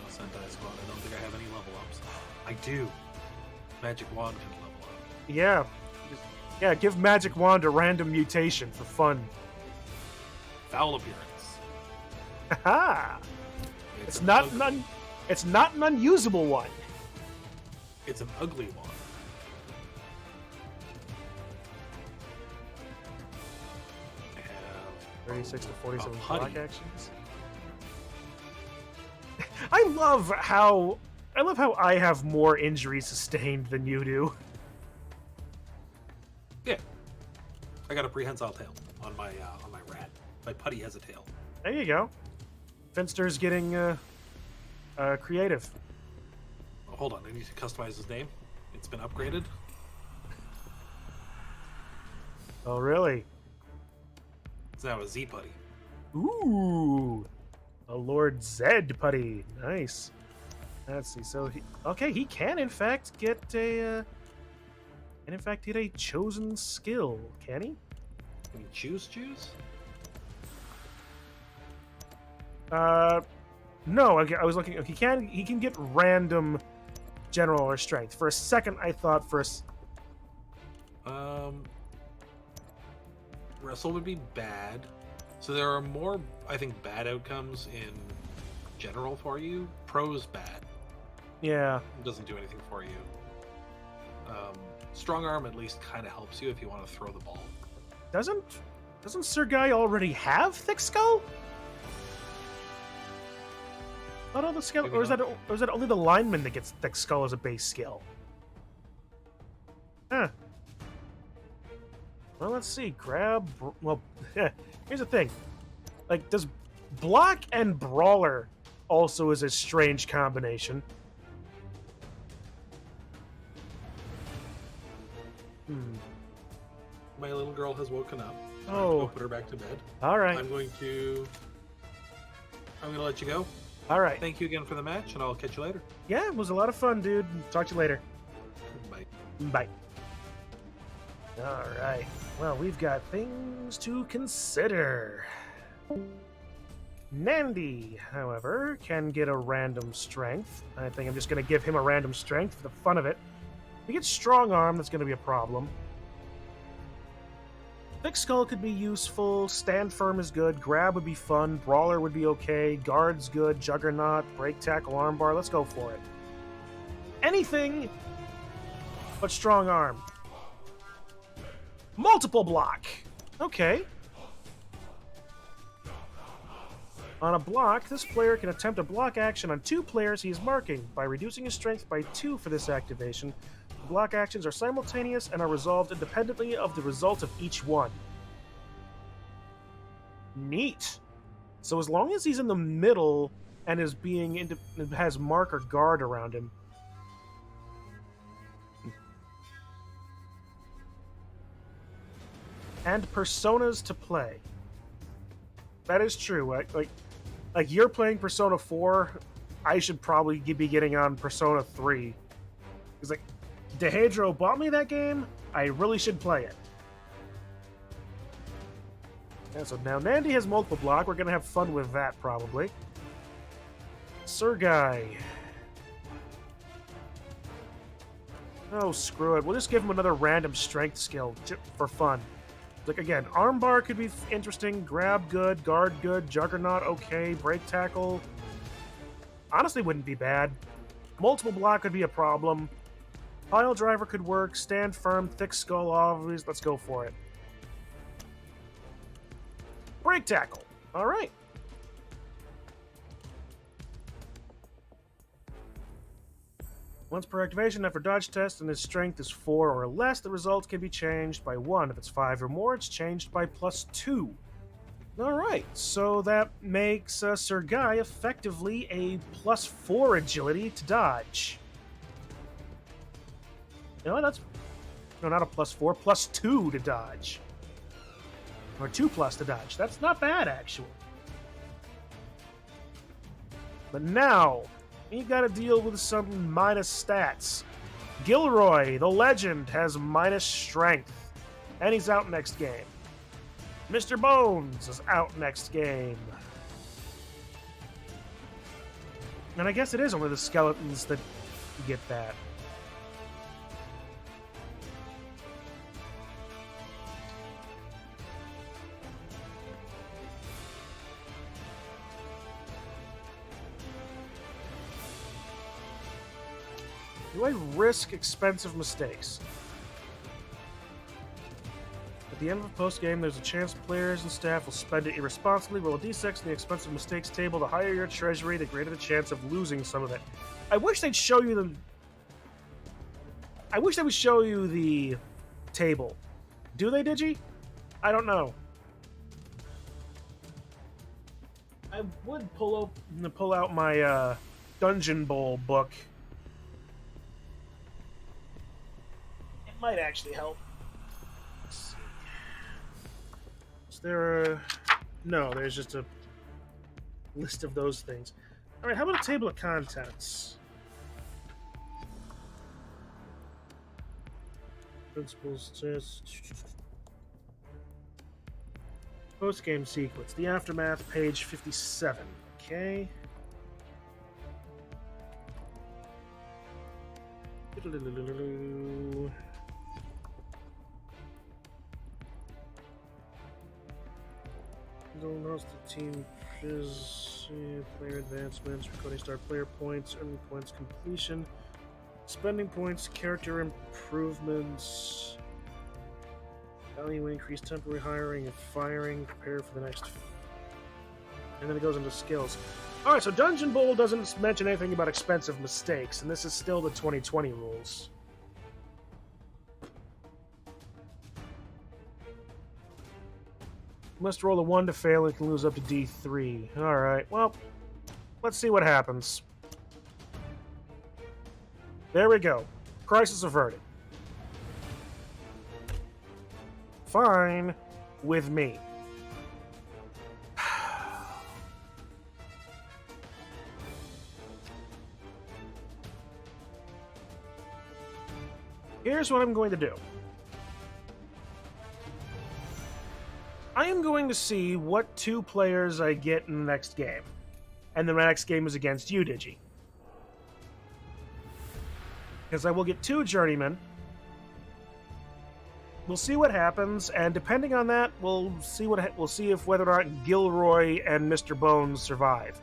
Speaker 2: Sentai Squad. I don't think I have any level ups. I do. Magic Wand can level up.
Speaker 1: Yeah. Yeah, give Magic Wand a random mutation for fun.
Speaker 2: Foul appearance.
Speaker 1: Haha! It's not an unusable one.
Speaker 2: It's an ugly one. I have
Speaker 1: 36 to 47
Speaker 2: putty.
Speaker 1: block actions. I love how I have more injuries sustained than you do.
Speaker 2: Yeah. I got a prehensile tail on my rat. My putty has a tail.
Speaker 1: There you go. Finster's getting creative.
Speaker 2: Oh, hold on, I need to customize his name. It's been upgraded.
Speaker 1: Oh, really?
Speaker 2: It's now a Z putty.
Speaker 1: Ooh, a Lord Zed putty. Nice. Let's see. So he can in fact get a chosen skill. Can he?
Speaker 2: Can you choose?
Speaker 1: No. I was looking. He can get random general or strength. For a second, I thought
Speaker 2: Wrestle would be bad. So there are more, I think, bad outcomes in general for you. Pro's bad.
Speaker 1: Yeah.
Speaker 2: It doesn't do anything for you. Strong arm at least kind of helps you if you want to throw the ball.
Speaker 1: Doesn't Sir Guy already have Thick Skull? Not all the skill,
Speaker 2: Maybe
Speaker 1: or is
Speaker 2: not.
Speaker 1: that only the lineman that gets Thick Skull as a base skill? Huh. Well, let's see. Well, here's the thing. Like, does block and brawler also is a strange combination?
Speaker 2: My little girl has woken up.
Speaker 1: Oh.
Speaker 2: Go put her back to bed.
Speaker 1: All right.
Speaker 2: I'm going to let you go.
Speaker 1: All right.
Speaker 2: Thank you again for the match, and I'll catch you later.
Speaker 1: Yeah, it was a lot of fun, dude. Talk to you later.
Speaker 2: Bye.
Speaker 1: Bye. All right. Well, we've got things to consider. Nandy, however, can get a random strength. I think I'm just going to give him a random strength for the fun of it. If he gets strong arm, that's going to be a problem. Thick Skull could be useful. Stand firm is good. Grab would be fun. Brawler would be okay. Guard's good. Juggernaut, break tackle, armbar. Let's go for it. Anything but strong arm. Multiple block. Okay. On a block, this player can attempt a block action on 2 players he is marking by reducing his strength by 2 for this activation. Block actions are simultaneous and are resolved independently of the result of each one. Neat. So as long as he's in the middle and is has mark or guard around him. And personas to play. That is true. Like you're playing Persona 4, I should probably be getting on Persona 3. It's like, DeHedro bought me that game, I really should play it. And so now Nandy has multiple block, we're gonna have fun with that probably. Sir Guy. Oh, screw it. We'll just give him another random strength skill for fun. Like, again, armbar could be interesting, grab good, guard good, juggernaut okay, break tackle honestly wouldn't be bad. Multiple block could be a problem. Pile driver could work, stand firm, thick skull obvious, let's go for it. Break tackle, alright. Once per activation, after dodge test and his strength is 4 or less, the result can be changed by 1. If it's 5 or more, it's changed by +2. Alright, so that makes Sir Guy effectively a +4 agility to dodge. You know, that's... No, not a +4, +2 to dodge. Or 2+ to dodge. That's not bad, actually. But now, you gotta deal with some minus stats. Gilroy, the legend, has minus strength. And he's out next game. Mr. Bones is out next game. And I guess it is only the skeletons that get that. Do I risk expensive mistakes? At the end of a post-game, there's a chance players and staff will spend it irresponsibly. Roll a d6 in the expensive mistakes table. The higher your treasury, the greater the chance of losing some of it. I wish they'd show you the... I wish they would show you the table. Do they, Digi? I don't know. I would pull out my Dungeon Bowl book. Might actually help. Let's see. Is there a... No, there's just a list of those things. Alright, how about a table of contents? Principles, test... Post-game sequence. The Aftermath, page 57. Okay. Don't host the team quiz, player advancements, recording star player points, earning points completion, spending points, character improvements, value increase, temporary hiring and firing, prepare for the next. And then it goes into skills. Alright, so Dungeon Bowl doesn't mention anything about expensive mistakes, and this is still the 2020 rules. Must roll a 1 to fail and can lose up to D3. Alright, well, let's see what happens. There we go. Crisis averted. Fine with me. Here's what I'm going to do. I am going to see what 2 players I get in the next game. And the next game is against you, Digi. Because I will get 2 journeymen. We'll see what happens, and depending on that, we'll see if whether or not Gilroy and Mr. Bones survive.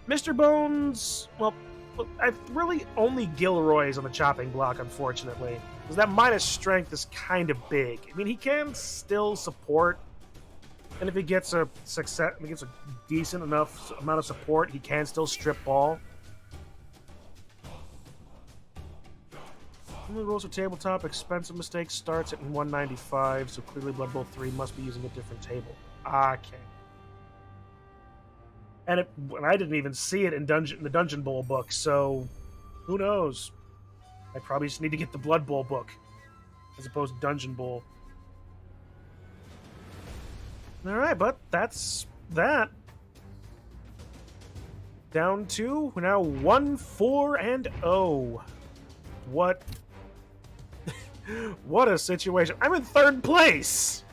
Speaker 1: Mr. Bones, well, really only Gilroy is on the chopping block, unfortunately. Because that minus strength is kind of big. I mean, he can still support. And if he gets a decent enough amount of support, he can still strip ball. Only rules for tabletop expensive mistakes starts at 195, so clearly Blood Bowl 3 must be using a different table. Okay. And I didn't even see it in the Dungeon Bowl book, so who knows? I probably just need to get the Blood Bowl book as opposed to Dungeon Bowl. Alright, but that's that. Down to now 1-4-0. What? What a situation. I'm in 3rd place!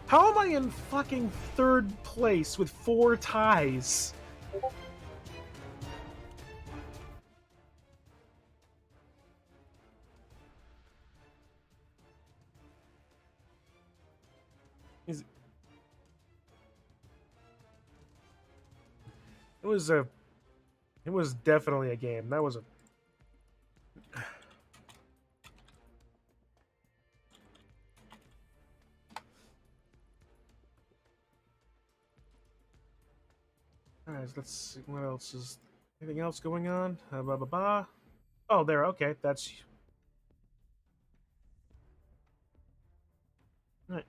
Speaker 1: How am I in fucking 3rd place with 4 ties? It was definitely a game. That was a... Alright, let's see what else is... Anything else going on? Oh, there. Okay, that's... All right.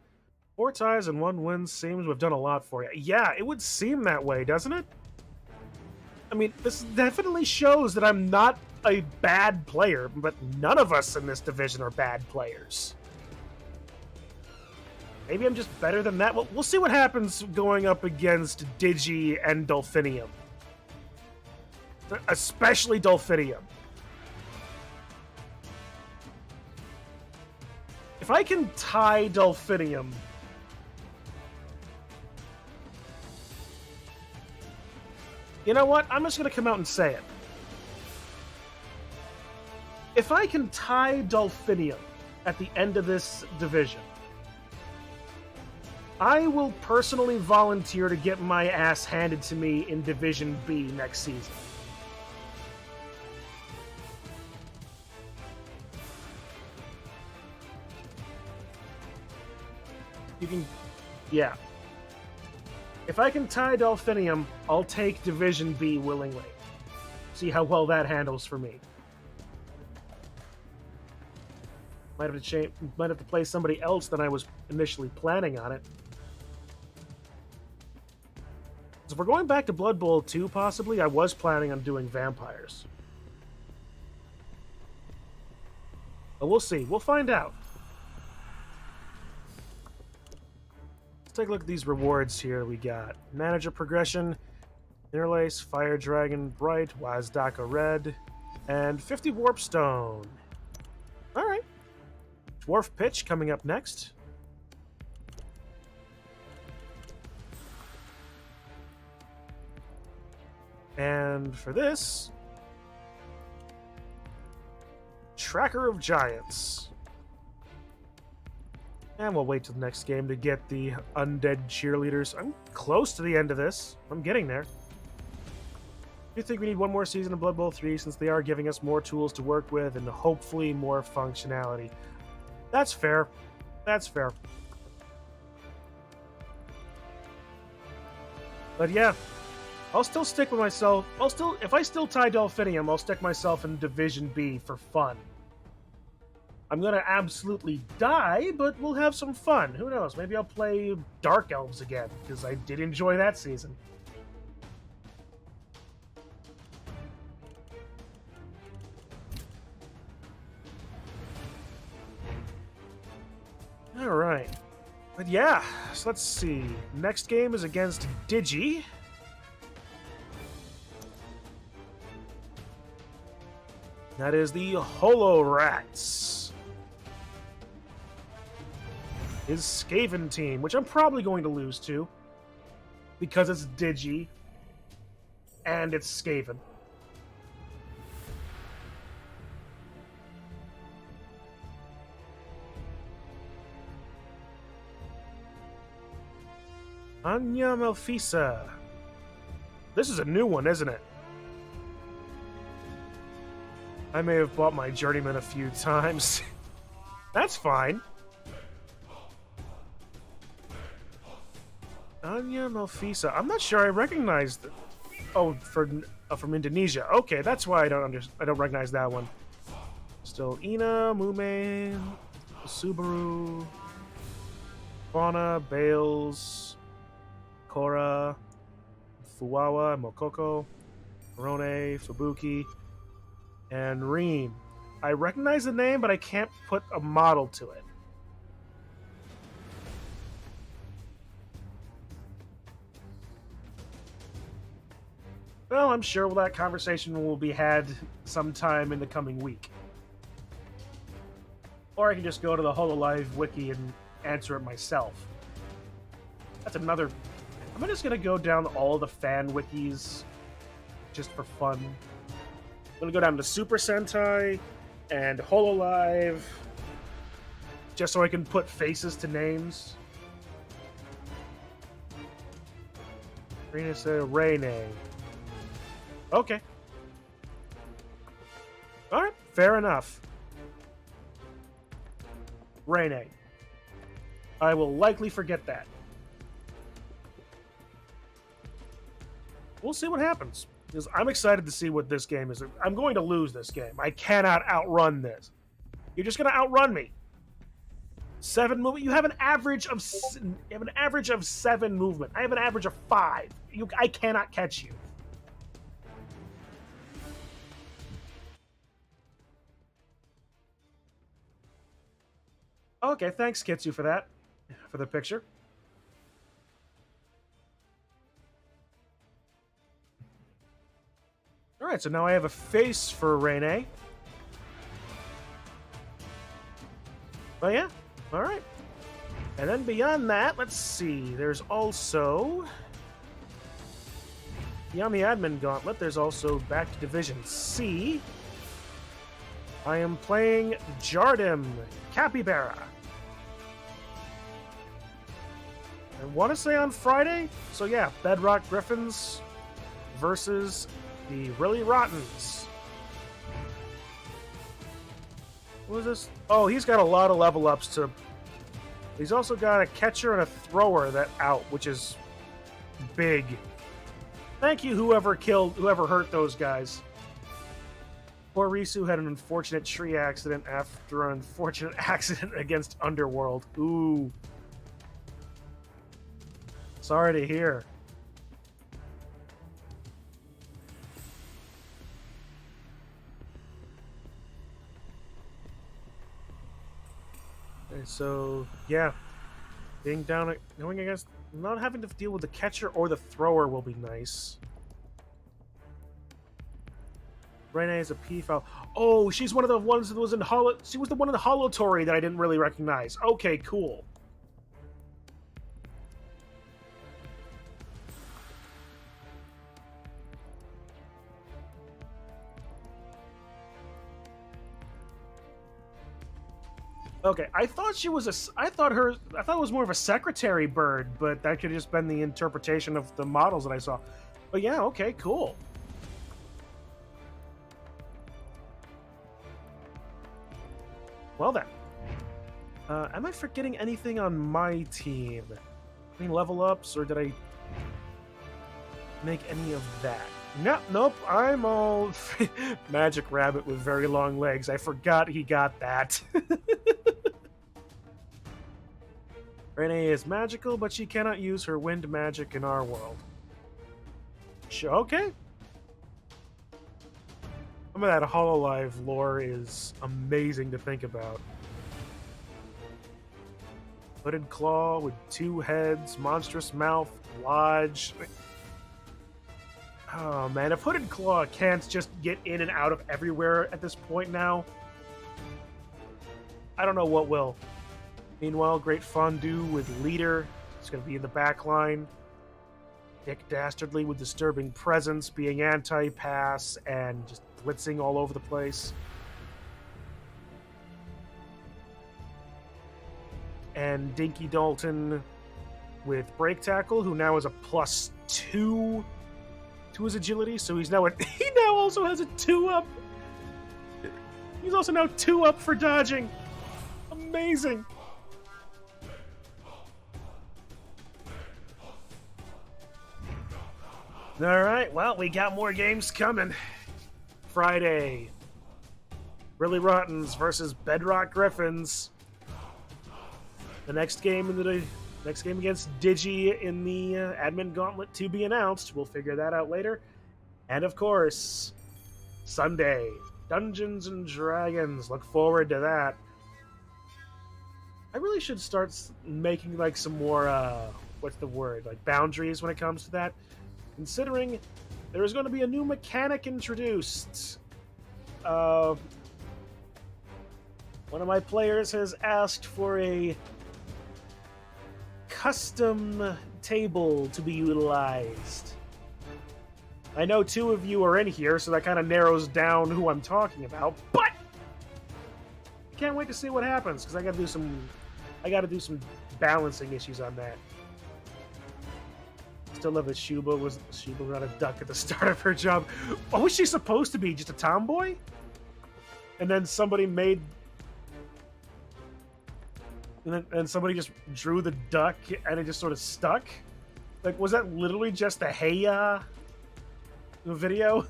Speaker 1: 4 ties and 1 win seems we've done a lot for you. Yeah, it would seem that way, doesn't it? I mean, this definitely shows that I'm not a bad player, but none of us in this division are bad players. Maybe I'm just better than that. We'll see what happens going up against Digi and Dolphinium. Especially Dolphinium. If I can tie Dolphinium... You know what? I'm just going to come out and say it. If I can tie Dolphinium at the end of this division, I will personally volunteer to get my ass handed to me in Division B next season. You can... Yeah. If I can tie Dolphinium, I'll take Division B willingly. See how well that handles for me. Might have to play somebody else than I was initially planning on it. So if we're going back to Blood Bowl 2, possibly, I was planning on doing vampires. But we'll see. We'll find out. Let's take a look at these rewards here we got. Manager progression, Interlace, Fire Dragon, Bright, Wazdaka Red, and 50 Warpstone. Alright. Dwarf Pitch coming up next. And for this, Tracker of Giants. And we'll wait till the next game to get the Undead Cheerleaders. I'm close to the end of this. I'm getting there. I do think we need one more season of Blood Bowl 3 since they are giving us more tools to work with and hopefully more functionality. That's fair. That's fair. But yeah, I'll still stick with myself. If I still tie Dolphinium, I'll stick myself in Division B for fun. I'm gonna absolutely die, but we'll have some fun. Who knows? Maybe I'll play Dark Elves again, because I did enjoy that season. Alright. But yeah, so let's see. Next game is against Digi. That is the Holo Rats. His Skaven team, which I'm probably going to lose to. Because it's Digi. And it's Skaven. Anya Melfisa. This is a new one, isn't it? I may have bought my Journeyman a few times. That's fine. Anya Melfisa. I'm not sure I recognized it. Oh, from Indonesia. Okay, that's why I don't recognize that one. Still Ina, Mume, Subaru, Fauna, Bales, Korra, Fuwawa, Mokoko, Morone, Fubuki, and Reem. I recognize the name, but I can't put a model to it. Well, I'm sure that conversation will be had sometime in the coming week. Or I can just go to the HoloLive wiki and answer it myself. That's another... I'm just going to go down all the fan wikis just for fun. I'm going to go down to Super Sentai and HoloLive just so I can put faces to names. Rene. Okay. Alright, fair enough. Rene. I will likely forget that. We'll see what happens. Because I'm excited to see what this game is. I'm going to lose this game. I cannot outrun this. You're just going to outrun me. 7 movement. You have an average of 7 movement. I have an average of 5. I cannot catch you. Okay, thanks, Kitsu, for that. For the picture. Alright, so now I have a face for Rene. Oh yeah? Alright. And then beyond that, let's see. There's also... beyond the admin gauntlet, there's also back to Division C. I am playing Jardim, Capybara. I want to say on Friday. So yeah, Bedrock Griffins versus the Really Rottens. What is this? Oh, he's got a lot of level ups to... he's also got a catcher and a thrower that out, which is big. Thank you, whoever hurt those guys. Poor Risu had an unfortunate tree accident after an unfortunate accident against Underworld. Ooh. Sorry to hear. Okay, so yeah, going against, not having to deal with the catcher or the thrower will be nice. Rene is a P-foul. Oh, she's one of the ones that was in Holo. She was the one in the Holotory that I didn't really recognize. Okay, cool. Okay, I thought it was more of a secretary bird, but that could have just been the interpretation of the models that I saw. But yeah, okay, cool. Well then. Am I forgetting anything on my team? Any level ups, or did I make any of that? Nope, I'm all Magic Rabbit with very long legs. I forgot he got that. Renee is magical, but she cannot use her wind magic in our world. Okay. Some of that Hololive lore is amazing to think about. Hooded Claw with 2 heads, monstrous mouth, lodge. Oh man, if Hooded Claw can't just get in and out of everywhere at this point now, I don't know what will. Meanwhile, Great Fondue with Leader. It's going to be in the back line. Dick Dastardly with Disturbing Presence, being anti-pass and just blitzing all over the place. And Dinky Dalton with Break Tackle, who now is a +2 to his agility, so he now also has a 2-up. He's also now 2-up for dodging. Amazing. Alright, well, we got more games coming. Friday. Really Rottens versus Bedrock Griffins. The next game against Digi in the admin gauntlet to be announced. We'll figure that out later. And of course, Sunday, Dungeons and Dragons. Look forward to that. I really should start making like some more what's the word? Like boundaries when it comes to that. Considering there is going to be a new mechanic introduced. One of my players has asked for a custom table to be utilized. I know 2 of you are in here, so that kind of narrows down who I'm talking about, but I can't wait to see what happens, because I gotta do some balancing issues on that. Still love that Shuba was not a duck at the start of her job. What was she supposed to be? Just a tomboy? And then somebody made... And somebody just drew the duck and it just sort of stuck? Like, was that literally just a hey-ya? video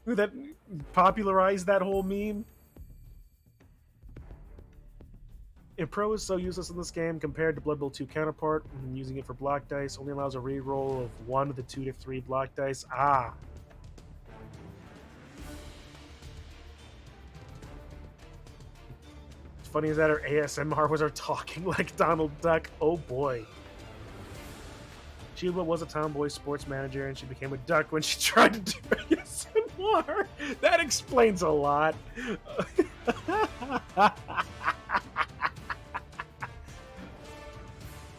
Speaker 1: that popularized that whole meme. Pro is so useless in this game compared to Blood Bowl 2 counterpart, and using it for block dice only allows a reroll of 1 of the 2 to 3 block dice. Ah. What's funny is that her ASMR was her talking like Donald Duck. Oh boy. Sheila was a tomboy sports manager and she became a duck when she tried to do ASMR. That explains a lot.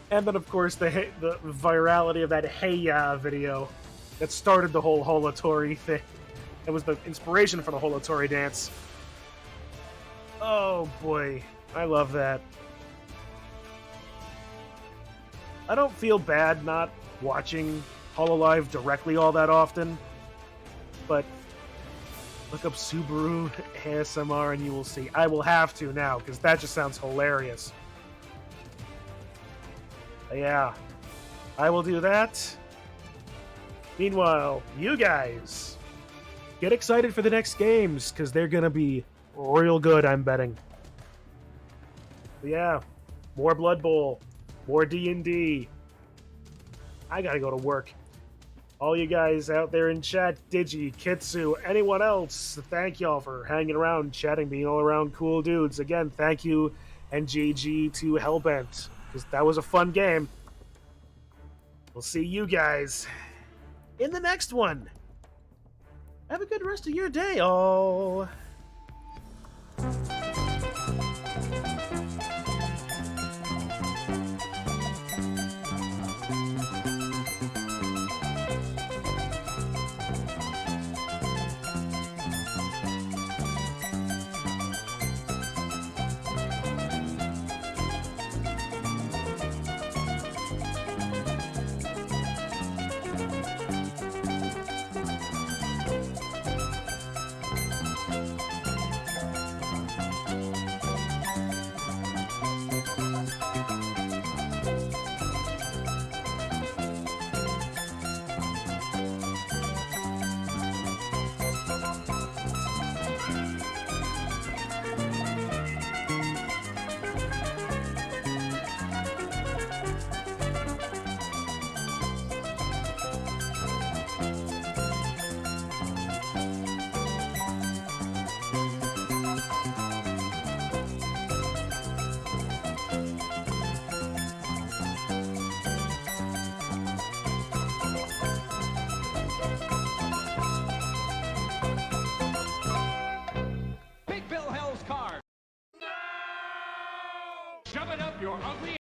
Speaker 1: And then, of course, the virality of that "Hey Ya" video that started the whole Holotori thing. It was the inspiration for the Holotori dance. Oh boy, I love that. I don't feel bad not watching Hololive directly all that often, but look up Subaru ASMR and you will see. I will have to now, because that just sounds hilarious. Yeah, I will do that. Meanwhile, you guys, get excited for the next games, because they're going to be real good, I'm betting. But yeah, more Blood Bowl, more D&D. I gotta go to work. All you guys out there in chat, Digi, Kitsu, anyone else, thank y'all for hanging around, chatting, being all around cool dudes. Again, thank you, and GG to Hellbent, because that was a fun game. We'll see you guys in the next one. Have a good rest of your day, all.
Speaker 3: Big Bill Hell's card. No! Shove it up your ugly